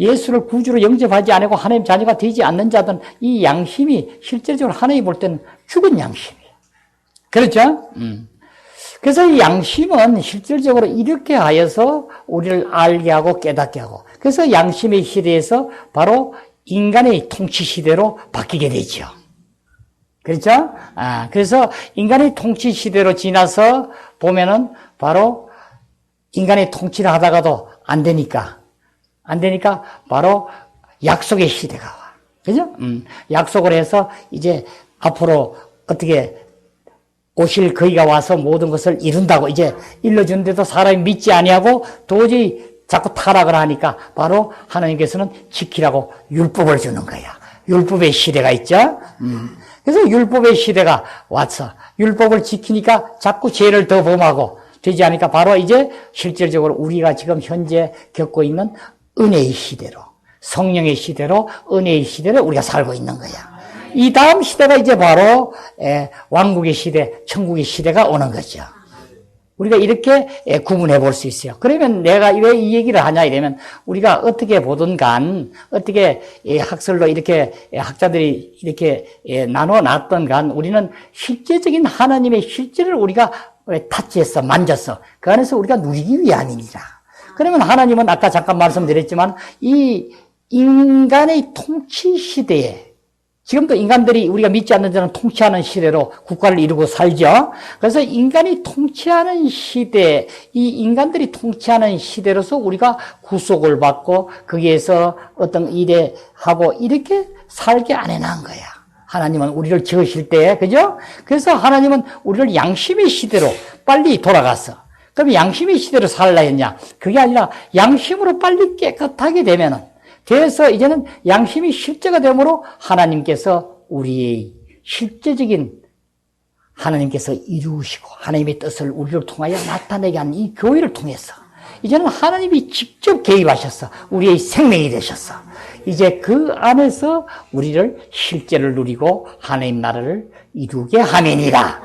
Speaker 1: 예수를 구주로 영접하지 않고 하나님 자녀가 되지 않는 자들은 이 양심이 실제적으로 하나님 볼 때는 죽은 양심이에요. 그렇죠? 그래서 이 양심은 실질적으로 이렇게 하여서 우리를 알게 하고 깨닫게 하고, 그래서 양심의 시대에서 바로 인간의 통치 시대로 바뀌게 되죠. 그렇죠? 그래서 인간의 통치 시대로 지나서 보면은 바로 인간의 통치를 하다가도 안 되니까 바로 약속의 시대가 와. 그죠? 약속을 해서 이제 앞으로 어떻게 오실 그이가 와서 모든 것을 이룬다고 이제 일러주는데도 사람이 믿지 아니하고 도저히 자꾸 타락을 하니까 바로 하나님께서는 지키라고 율법을 주는 거야. 율법의 시대가 있죠? 그래서 율법의 시대가 와서 율법을 지키니까 자꾸 죄를 더 범하고 되지 않으니까 바로 이제 실질적으로 우리가 지금 현재 겪고 있는 은혜의 시대로, 성령의 시대로, 은혜의 시대로 우리가 살고 있는 거야. 이 다음 시대가 이제 바로 왕국의 시대, 천국의 시대가 오는 거죠. 우리가 이렇게 구분해 볼 수 있어요. 그러면 내가 왜 이 얘기를 하냐 이러면 우리가 어떻게 보든 간, 어떻게 학설로 이렇게 학자들이 이렇게 나눠 놨던 간 우리는 실제적인 하나님의 실제를 우리가 타치했어, 만졌어. 그 안에서 우리가 누리기 위함이니라. 그러면 하나님은 아까 잠깐 말씀드렸지만 이 인간의 통치 시대에, 지금도 인간들이 우리가 믿지 않는 자는 통치하는 시대로 국가를 이루고 살죠. 그래서 인간이 통치하는 시대, 이 인간들이 통치하는 시대로서 우리가 구속을 받고 거기에서 어떤 일에 하고 이렇게 살게 안 해놓은 거야. 하나님은 우리를 지으실 때, 그죠? 그래서 하나님은 우리를 양심의 시대로 빨리 돌아갔어. 그럼 양심의 시대로 살라 했냐? 그게 아니라 양심으로 빨리 깨끗하게 되면은, 그래서 이제는 양심이 실제가 되므로 하나님께서 우리의 실제적인 하나님께서 이루시고 하나님의 뜻을 우리를 통하여 나타내게 하는 이 교회를 통해서 이제는 하나님이 직접 개입하셨어. 우리의 생명이 되셨어. 이제 그 안에서 우리를 실제를 누리고 하나님 나라를 이루게 하매니라.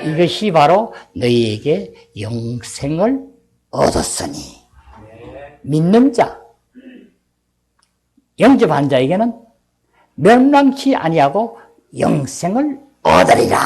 Speaker 1: 이것이 바로 너희에게 영생을 얻었으니. 믿는 자, 영접한 자에게는 멸망치 아니하고 영생을 얻으리라.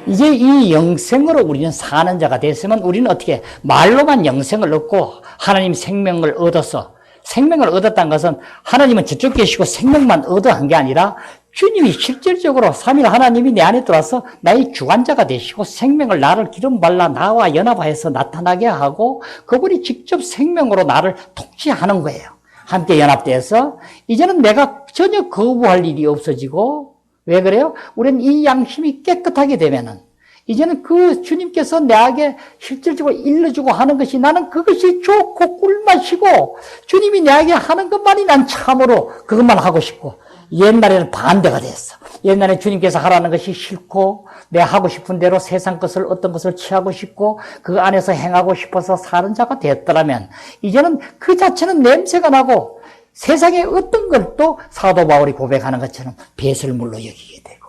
Speaker 1: 이제 이 영생으로 우리는 사는 자가 됐으면 우리는 어떻게 말로만 영생을 얻고 하나님 생명을 얻어서, 생명을 얻었다는 것은 하나님은 저쪽 계시고 생명만 얻어 한 게 아니라 주님이 실질적으로 삼위 하나님이 내 안에 들어와서 나의 주관자가 되시고 생명을 나를 기름 발라 나와 연합하여서 나타나게 하고 그분이 직접 생명으로 나를 통치하는 거예요. 함께 연합돼서 이제는 내가 전혀 거부할 일이 없어지고, 왜 그래요? 우리는 이 양심이 깨끗하게 되면은 이제는 그 주님께서 내게 실질적으로 일러주고 하는 것이 나는 그것이 좋고 꿀맛이고 주님이 내게 하는 것만이 난 참으로 그것만 하고 싶고, 옛날에는 반대가 됐어. 옛날에 주님께서 하라는 것이 싫고 내가 하고 싶은 대로 세상 것을 어떤 것을 취하고 싶고 그 안에서 행하고 싶어서 사는 자가 됐더라면 이제는 그 자체는 냄새가 나고 세상의 어떤 것도 사도 바울이 고백하는 것처럼 배설물로 여기게 되고,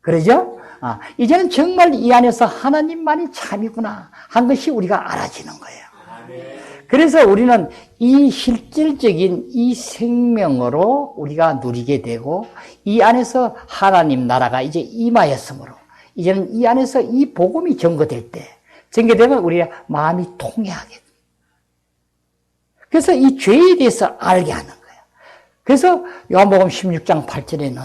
Speaker 1: 그러죠? 이제는 정말 이 안에서 하나님만이 참이구나 한 것이 우리가 알아지는 거예요. 그래서 우리는 이 실질적인 이 생명으로 우리가 누리게 되고 이 안에서 하나님 나라가 이제 임하였으므로 이제는 이 안에서 이 복음이 전거될 때, 전개되면 우리가 마음이 통해하게 됩니다. 그래서 이 죄에 대해서 알게 하는 거예요. 그래서 요한복음 16장 8절에는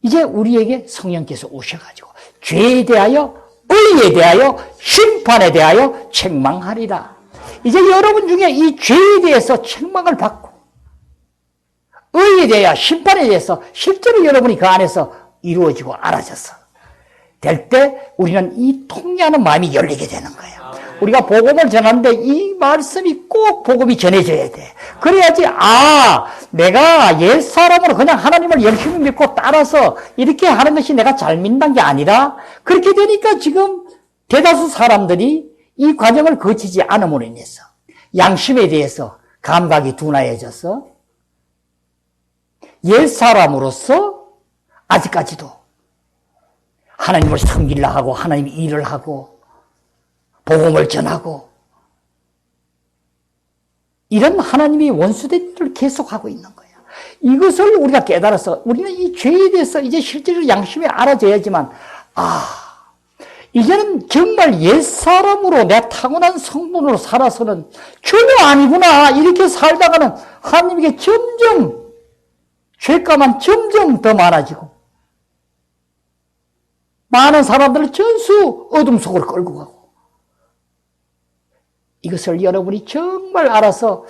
Speaker 1: 이제 우리에게 성령께서 오셔가지고 죄에 대하여, 의에 대하여, 심판에 대하여 책망하리라. 이제 여러분 중에 이 죄에 대해서 책망을 받고 의에 대하여, 심판에 대해서 실제로 여러분이 그 안에서 이루어지고 알아져서 될 때 우리는 이 통해하는 마음이 열리게 되는 거예요. 우리가 복음을 전하는데 이 말씀이 꼭 복음이 전해져야 돼. 그래야지, 내가 옛사람으로 그냥 하나님을 열심히 믿고 따라서 이렇게 하는 것이 내가 잘 믿는 게 아니라, 그렇게 되니까 지금 대다수 사람들이 이 과정을 거치지 않음으로 인해서 양심에 대해서 감각이 둔화해져서 옛사람으로서 아직까지도 하나님을 섬기려 하고 하나님 일을 하고 복음을 전하고 이런 하나님이 원수된 일을 계속하고 있는 거예요. 이것을 우리가 깨달아서 우리는 이 죄에 대해서 이제 실제로 양심에 알아져야지만 이제는 정말 옛사람으로 내 타고난 성분으로 살아서는 전혀 아니구나. 이렇게 살다가는 하나님에게 점점 죄가만 점점 더 많아지고 많은 사람들을 전수 어둠 속으로 끌고 가고 이것을 여러분이 정말 알아서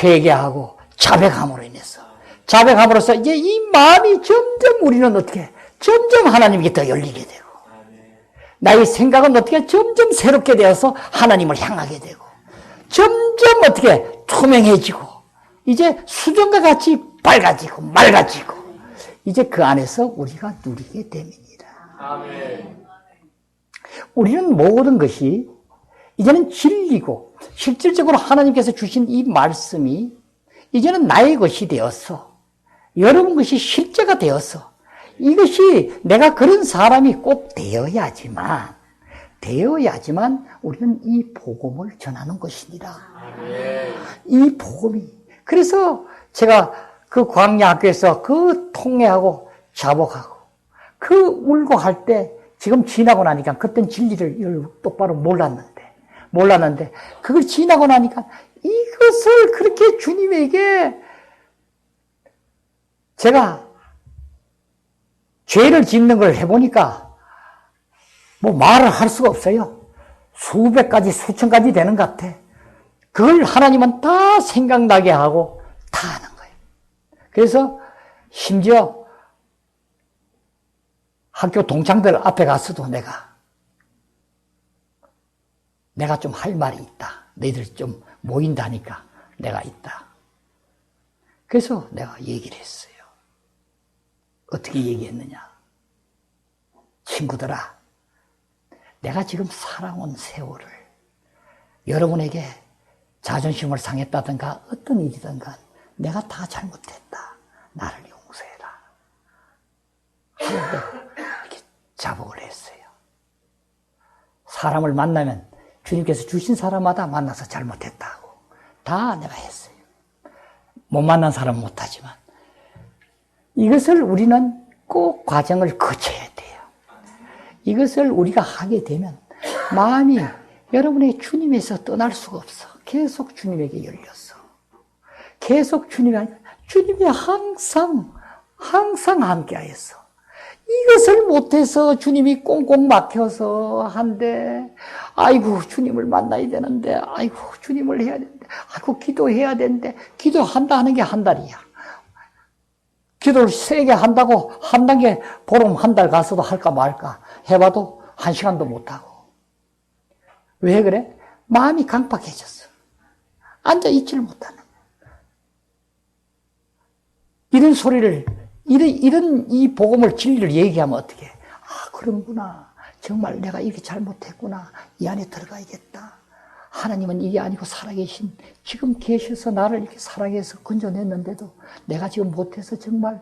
Speaker 1: 회개하고 자백함으로 인해서 자백함으로써 이제 이 마음이 점점 우리는 어떻게 점점 하나님께 더 열리게 되고 나의 생각은 어떻게 점점 새롭게 되어서 하나님을 향하게 되고 점점 어떻게 투명해지고 이제 수정과 같이 밝아지고 맑아지고 이제 그 안에서 우리가 누리게 됩니다. 아멘. 우리는 모든 것이 이제는 진리고 실질적으로 하나님께서 주신 이 말씀이 이제는 나의 것이 되어서 여러분 것이 실제가 되어서 이것이 내가 그런 사람이 꼭 되어야지만 우리는 이 복음을 전하는 것입니다. 아멘. 이 복음이 그래서 제가 그 광야 학교에서 그 통회하고 자복하고 그 울고 할 때 지금 지나고 나니까 그땐 진리를 똑바로 몰랐는데 그걸 지나고 나니까 이것을 그렇게 주님에게 제가 죄를 짓는 걸 해보니까 뭐 말을 할 수가 없어요. 수백 가지 수천 가지 되는 것 같아. 그걸 하나님은 다 생각나게 하고 다 하는 거예요. 그래서 심지어 학교 동창들 앞에 가서도 내가 좀 할 말이 있다. 너희들 좀 모인다니까 내가 있다. 그래서 내가 얘기를 했어요. 어떻게 얘기했느냐. 친구들아, 내가 지금 살아온 세월을 여러분에게 자존심을 상했다든가 어떤 일이든가 내가 다 잘못했다. 나를 용서해라. 하는데 이렇게 자복을 했어요. 사람을 만나면 주님께서 주신 사람마다 만나서 잘못했다고 다 내가 했어요. 못 만난 사람은 못하지만 이것을 우리는 꼭 과정을 거쳐야 돼요. 이것을 우리가 하게 되면 마음이 여러분의 주님에서 떠날 수가 없어. 계속 주님에게 열렸어. 계속 주님이 항상 함께하였어. 이것을 못해서 주님이 꽁꽁 막혀서 한데 아이고 주님을 만나야 되는데 아이고 주님을 해야 되는데 아이고 기도해야 되는데 기도한다 하는 게 한 달이야. 기도를 세게 한다고 한 단계 보름 한 달 가서도 할까 말까 해봐도 1시간도 못하고. 왜 그래? 마음이 강팍해졌어. 앉아 있지를 못하는. 이런 소리를 이런 이 복음을 진리를 얘기하면 어떻게? 그런구나. 정말 내가 이렇게 잘못했구나. 이 안에 들어가야겠다. 하나님은 이게 아니고 살아계신 지금 계셔서 나를 이렇게 사랑해서 건져냈는데도 내가 지금 못해서 정말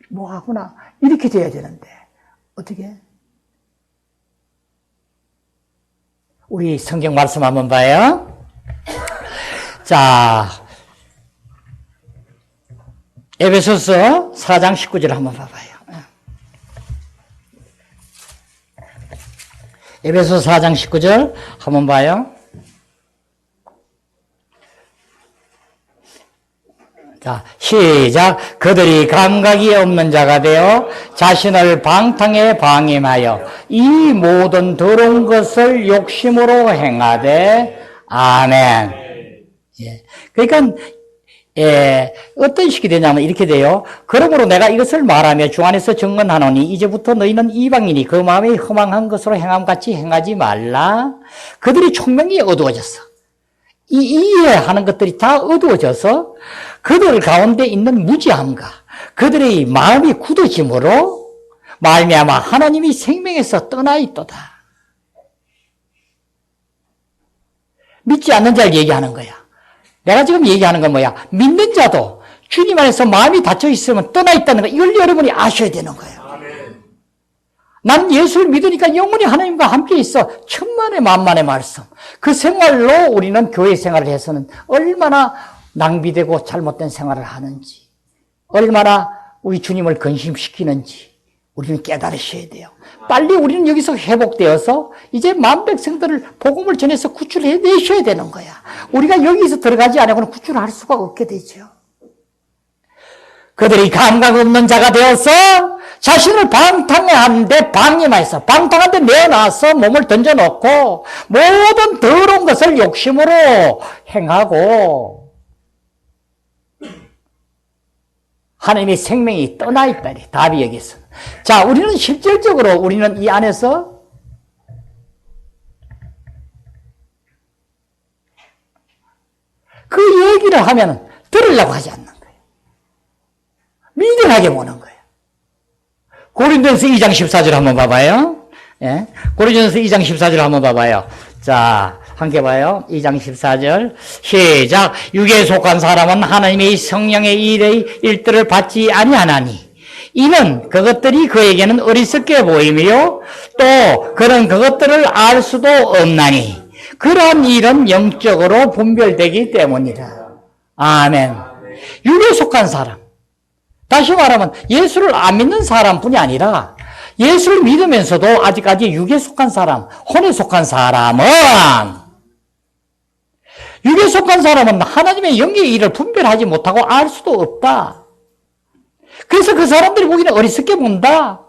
Speaker 1: 뭐하구나. 이렇게 돼야 되는데 어떻게? 우리 성경 말씀 한번 봐요. 자, 에베소서 4장 19절 한번 봐봐요. 에베소서 4장 19절 한번 봐요. 자, 시작. 그들이 감각이 없는 자가 되어 자신을 방탕에 방임하여 이 모든 더러운 것을 욕심으로 행하되, 아멘. 예. 그러니까 어떤 식이 되냐면 이렇게 돼요. 그러므로 내가 이것을 말하며 주 안에서 증언하노니 이제부터 너희는 이방인이 그 마음에 허망한 것으로 행함같이 행하지 말라. 그들이 총명이 어두워졌어. 이 이해하는 것들이 다 어두워져서 그들 가운데 있는 무지함과 그들의 마음이 굳어짐으로 말미암아 하나님이 생명에서 떠나 있도다. 믿지 않는 자를 얘기하는 거야. 내가 지금 얘기하는 건 뭐야? 믿는 자도 주님 안에서 마음이 닫혀 있으면 떠나 있다는 거, 이걸 여러분이 아셔야 되는 거예요. 아멘. 나는 예수를 믿으니까 영원히 하나님과 함께 있어. 천만의 만만의 말씀. 그 생활로 우리는 교회 생활을 해서는 얼마나 낭비되고 잘못된 생활을 하는지, 얼마나 우리 주님을 근심시키는지 우리는 깨달으셔야 돼요. 빨리 우리는 여기서 회복되어서 이제 만백성들을 복음을 전해서 구출해내셔야 되는 거야. 우리가 여기서 들어가지 않으고는 구출할 수가 없게 되죠. 그들이 감각 없는 자가 되어서 자신을 방탕하는데 방임하여서 방탕한데 내어놔서 몸을 던져놓고 모든 더러운 것을 욕심으로 행하고 하나님의 생명이 떠나 있다니, 답이 여기 있어. 자, 우리는 실질적으로 우리는 이 안에서 그 얘기를 하면 들으려고 하지 않는 거예요. 미련하게 보는 거예요. 고린도전서 2장 14절 한번 봐봐요. 예? 고린도전서 2장 14절 한번 봐봐요. 자, 함께 봐요. 2장 14절 시작. 육에 속한 사람은 하나님의 성령의 일의 일들을 받지 아니하나니 이는 그것들이 그에게는 어리석게 보이며 또 그는 그것들을 알 수도 없나니 그러한 일은 영적으로 분별되기 때문이다. 아멘. 육에 속한 사람, 다시 말하면 예수를 안 믿는 사람뿐이 아니라 예수를 믿으면서도 아직까지 육에 속한 사람, 혼에 속한 사람은 육에 속한 사람은 하나님의 영의 일을 분별하지 못하고 알 수도 없다. 그래서 그 사람들이 보기는 어리석게 본다.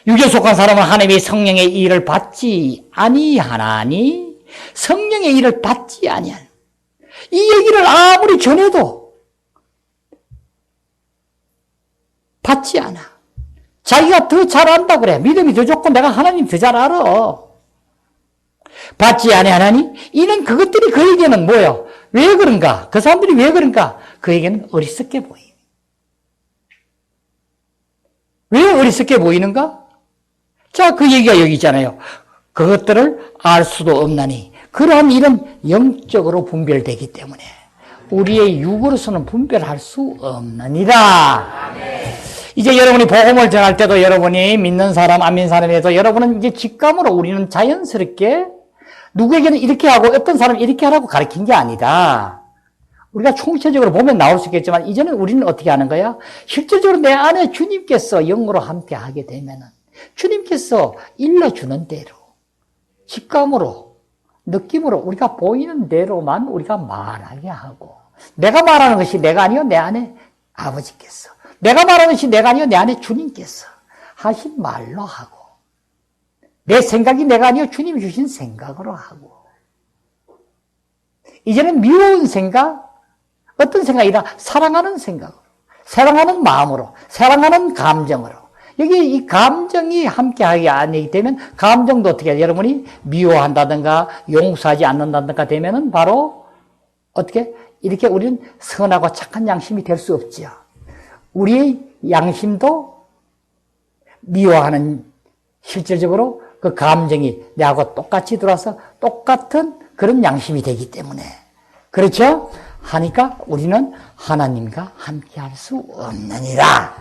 Speaker 1: 육에 속한 사람은 하나님의 성령의 일을 받지 아니하나니 성령의 일을 받지 아니하니 이 얘기를 아무리 전해도 받지 않아. 자기가 더 잘 안다 그래. 믿음이 더 좋고 내가 하나님 더 잘 알아. 받지 아니하나니 이는 그것들이 그에게는 뭐요? 왜 그런가? 그 사람들이 왜 그런가? 그에게는 어리석게 보임. 왜 어리석게 보이는가? 자, 그 얘기가 여기 있잖아요. 그것들을 알 수도 없나니 그러한 일은 영적으로 분별되기 때문에 우리의 육으로서는 분별할 수 없느니라. 이제 여러분이 복음을 전할 때도 여러분이 믿는 사람, 안 믿는 사람에도 여러분은 이제 직감으로 우리는 자연스럽게 누구에게는 이렇게 하고 어떤 사람은 이렇게 하라고 가르친 게 아니다. 우리가 총체적으로 보면 나올 수 있겠지만 이제는 우리는 어떻게 하는 거야? 실질적으로 내 안에 주님께서 영으로 함께 하게 되면은 주님께서 일러주는 대로 직감으로 느낌으로 우리가 보이는 대로만 우리가 말하게 하고 내가 말하는 것이 내가 아니요 내 안에 아버지께서 내가 말하는 것이 내가 아니요 내 안에 주님께서 하신 말로 하고 내 생각이 내가 아니요 주님이 주신 생각으로 하고 이제는 미워운 생각 어떤 생각이라 사랑하는 생각으로 사랑하는 마음으로 사랑하는 감정으로 여기 이 감정이 함께하게 아니기 때문에 감정도 어떻게 해요? 여러분이 미워한다든가 용서하지 않는다든가 되면은 바로 어떻게 이렇게 우리는 선하고 착한 양심이 될 수 없지요. 우리의 양심도 미워하는 실질적으로 그 감정이 내하고 똑같이 들어와서 똑같은 그런 양심이 되기 때문에 그렇죠? 하니까 우리는 하나님과 함께 할 수 없느니라.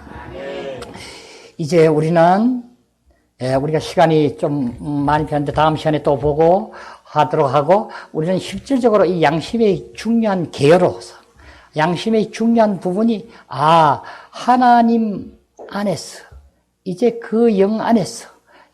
Speaker 1: 이제 우리는 우리가 시간이 좀 많이 필요한데 다음 시간에 또 보고 하도록 하고 우리는 실질적으로 이 양심의 중요한 계열로서 양심의 중요한 부분이 하나님 안에서 이제 그 영 안에서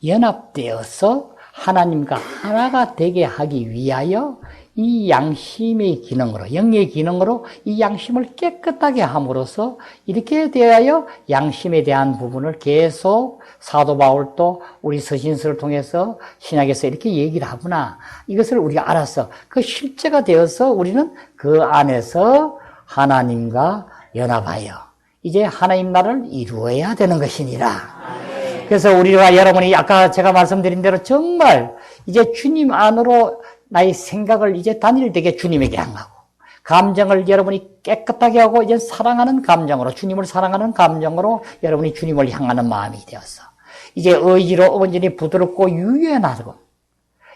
Speaker 1: 연합되어서 하나님과 하나가 되게 하기 위하여 이 양심의 기능으로 영의 기능으로 이 양심을 깨끗하게 함으로써 이렇게 대하여 양심에 대한 부분을 계속 사도 바울도 우리 서신서를 통해서 신약에서 이렇게 얘기를 하구나 이것을 우리가 알아서 그 실제가 되어서 우리는 그 안에서 하나님과 연합하여 이제 하나님 나라를 이루어야 되는 것이니라. 그래서 우리가 여러분이 아까 제가 말씀드린 대로 정말 이제 주님 안으로 나의 생각을 이제 단일되게 주님에게 향하고 감정을 여러분이 깨끗하게 하고 이제 사랑하는 감정으로 주님을 사랑하는 감정으로 여러분이 주님을 향하는 마음이 되어서 이제 의지로 온전히 부드럽고 유연하고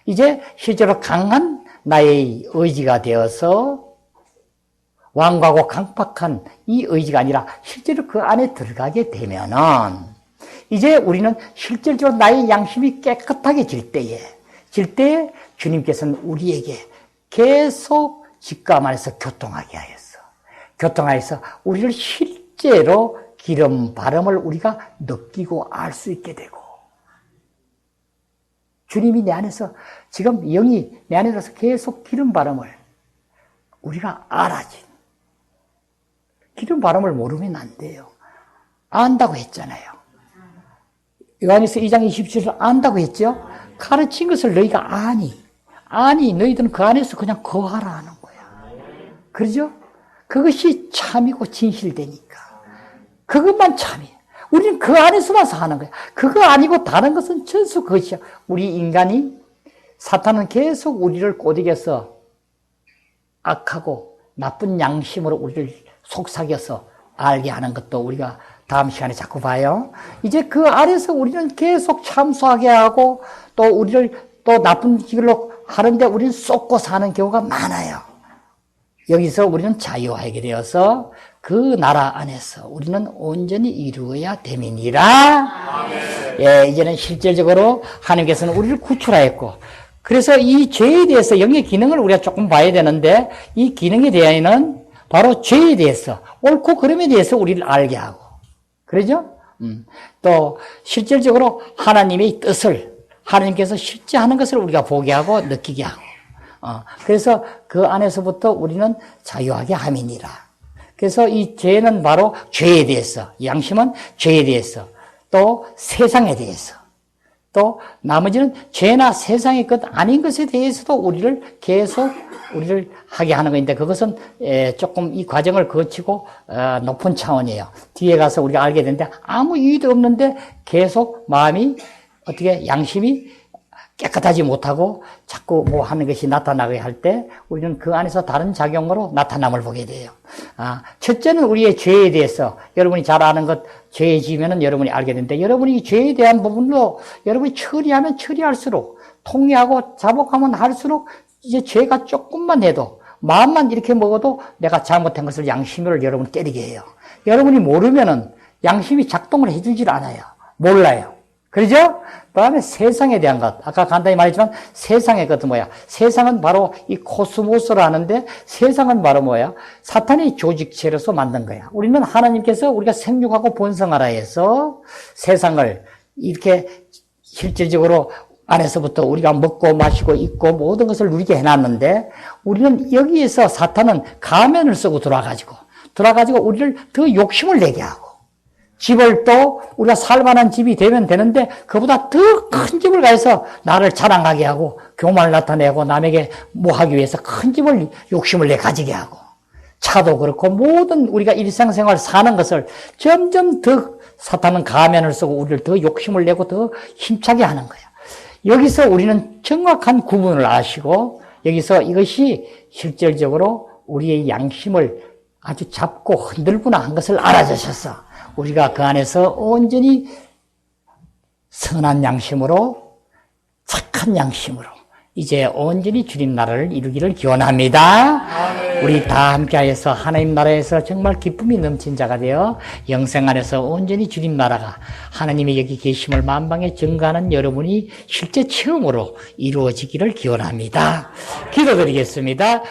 Speaker 1: 이제 실제로 강한 나의 의지가 되어서 완고하고 강팍한 이 의지가 아니라 실제로 그 안에 들어가게 되면은 이제 우리는 실질적으로 나의 양심이 깨끗하게 질 때에 주님께서는 우리에게 계속 직감 안에서 교통하게 하였어. 교통하여서 우리를 실제로 기름 바름을 우리가 느끼고 알 수 있게 되고 주님이 내 안에서 지금 영이 내 안에 들어서 계속 기름 바름을 우리가 알아지. 기름 바람을 모르면 안 돼요. 안다고 했잖아요. 요한일서 2장 27절 안다고 했죠? 가르친 것을 너희가 아니 너희들은 그 안에서 그냥 거하라 하는 거야. 그러죠? 그것이 참이고 진실되니까. 그것만 참이에요. 우리는 그 안에서만 사는 거야. 그거 아니고 다른 것은 전수 그것이야. 우리 인간이 사탄은 계속 우리를 꼬드겨서 악하고 나쁜 양심으로 우리를 속삭여서 알게 하는 것도 우리가 다음 시간에 자꾸 봐요. 이제 그 아래서 우리는 계속 참소하게 하고 또 우리를 또 나쁜 길로 하는데 우리는 쏟고 사는 경우가 많아요. 여기서 우리는 자유하게 되어서 그 나라 안에서 우리는 온전히 이루어야 됨이니라. 예, 이제는 실질적으로 하나님께서는 우리를 구출하였고 그래서 이 죄에 대해서 영의 기능을 우리가 조금 봐야 되는데 이 기능에 대해서는 바로 죄에 대해서 옳고 그름에 대해서 우리를 알게 하고 그러죠? 또 실질적으로 하나님의 뜻을 하나님께서 실제 하는 것을 우리가 보게 하고 느끼게 하고 그래서 그 안에서부터 우리는 자유하게 함이니라. 그래서 이 죄는 바로 죄에 대해서 양심은 죄에 대해서 또 세상에 대해서 또 나머지는 죄나 세상의 것 아닌 것에 대해서도 우리를 계속 우리를 하게 하는 것인데 그것은 조금 이 과정을 거치고 높은 차원이에요. 뒤에 가서 우리가 알게 되는데 아무 이유도 없는데 계속 마음이 어떻게 양심이 깨끗하지 못하고 자꾸 뭐 하는 것이 나타나게 할 때 우리는 그 안에서 다른 작용으로 나타남을 보게 돼요. 첫째는 우리의 죄에 대해서 여러분이 잘 아는 것 죄에 지면은 여러분이 알게 되는데 여러분이 죄에 대한 부분도 여러분이 처리하면 처리할수록 통회하고 자복하면 할수록 이제 죄가 조금만 해도 마음만 이렇게 먹어도 내가 잘못한 것을 양심을 여러분 때리게 해요. 여러분이 모르면은 양심이 작동을 해주질 않아요. 몰라요. 그러죠? 그 다음에 세상에 대한 것. 아까 간단히 말했지만 세상의 것은 뭐야? 세상은 바로 이 코스모스를 하는데 세상은 바로 뭐야? 사탄의 조직체로서 만든 거야. 우리는 하나님께서 우리가 생육하고 번성하라 해서 세상을 이렇게 실질적으로 안에서부터 우리가 먹고 마시고 입고 모든 것을 누리게 해놨는데 우리는 여기에서 사탄은 가면을 쓰고 들어와가지고 우리를 더 욕심을 내게 하고 집을 또 우리가 살만한 집이 되면 되는데 그보다 더 큰 집을 가서 나를 자랑하게 하고 교만을 나타내고 남에게 뭐 하기 위해서 큰 집을 욕심을 내 가지게 하고 차도 그렇고 모든 우리가 일상생활 사는 것을 점점 더 사탄은 가면을 쓰고 우리를 더 욕심을 내고 더 힘차게 하는 거야. 여기서 우리는 정확한 구분을 아시고 여기서 이것이 실질적으로 우리의 양심을 아주 잡고 흔들구나 한 것을 알아주셔서 우리가 그 안에서 온전히 선한 양심으로 착한 양심으로 이제 온전히 주님 나라를 이루기를 기원합니다. 우리 다 함께하여서 하나님 나라에서 정말 기쁨이 넘친 자가 되어 영생 안에서 온전히 주님 나라가 하나님의 여기 계심을 만방에 증거하는 여러분이 실제 체험으로 이루어지기를 기원합니다. 기도드리겠습니다.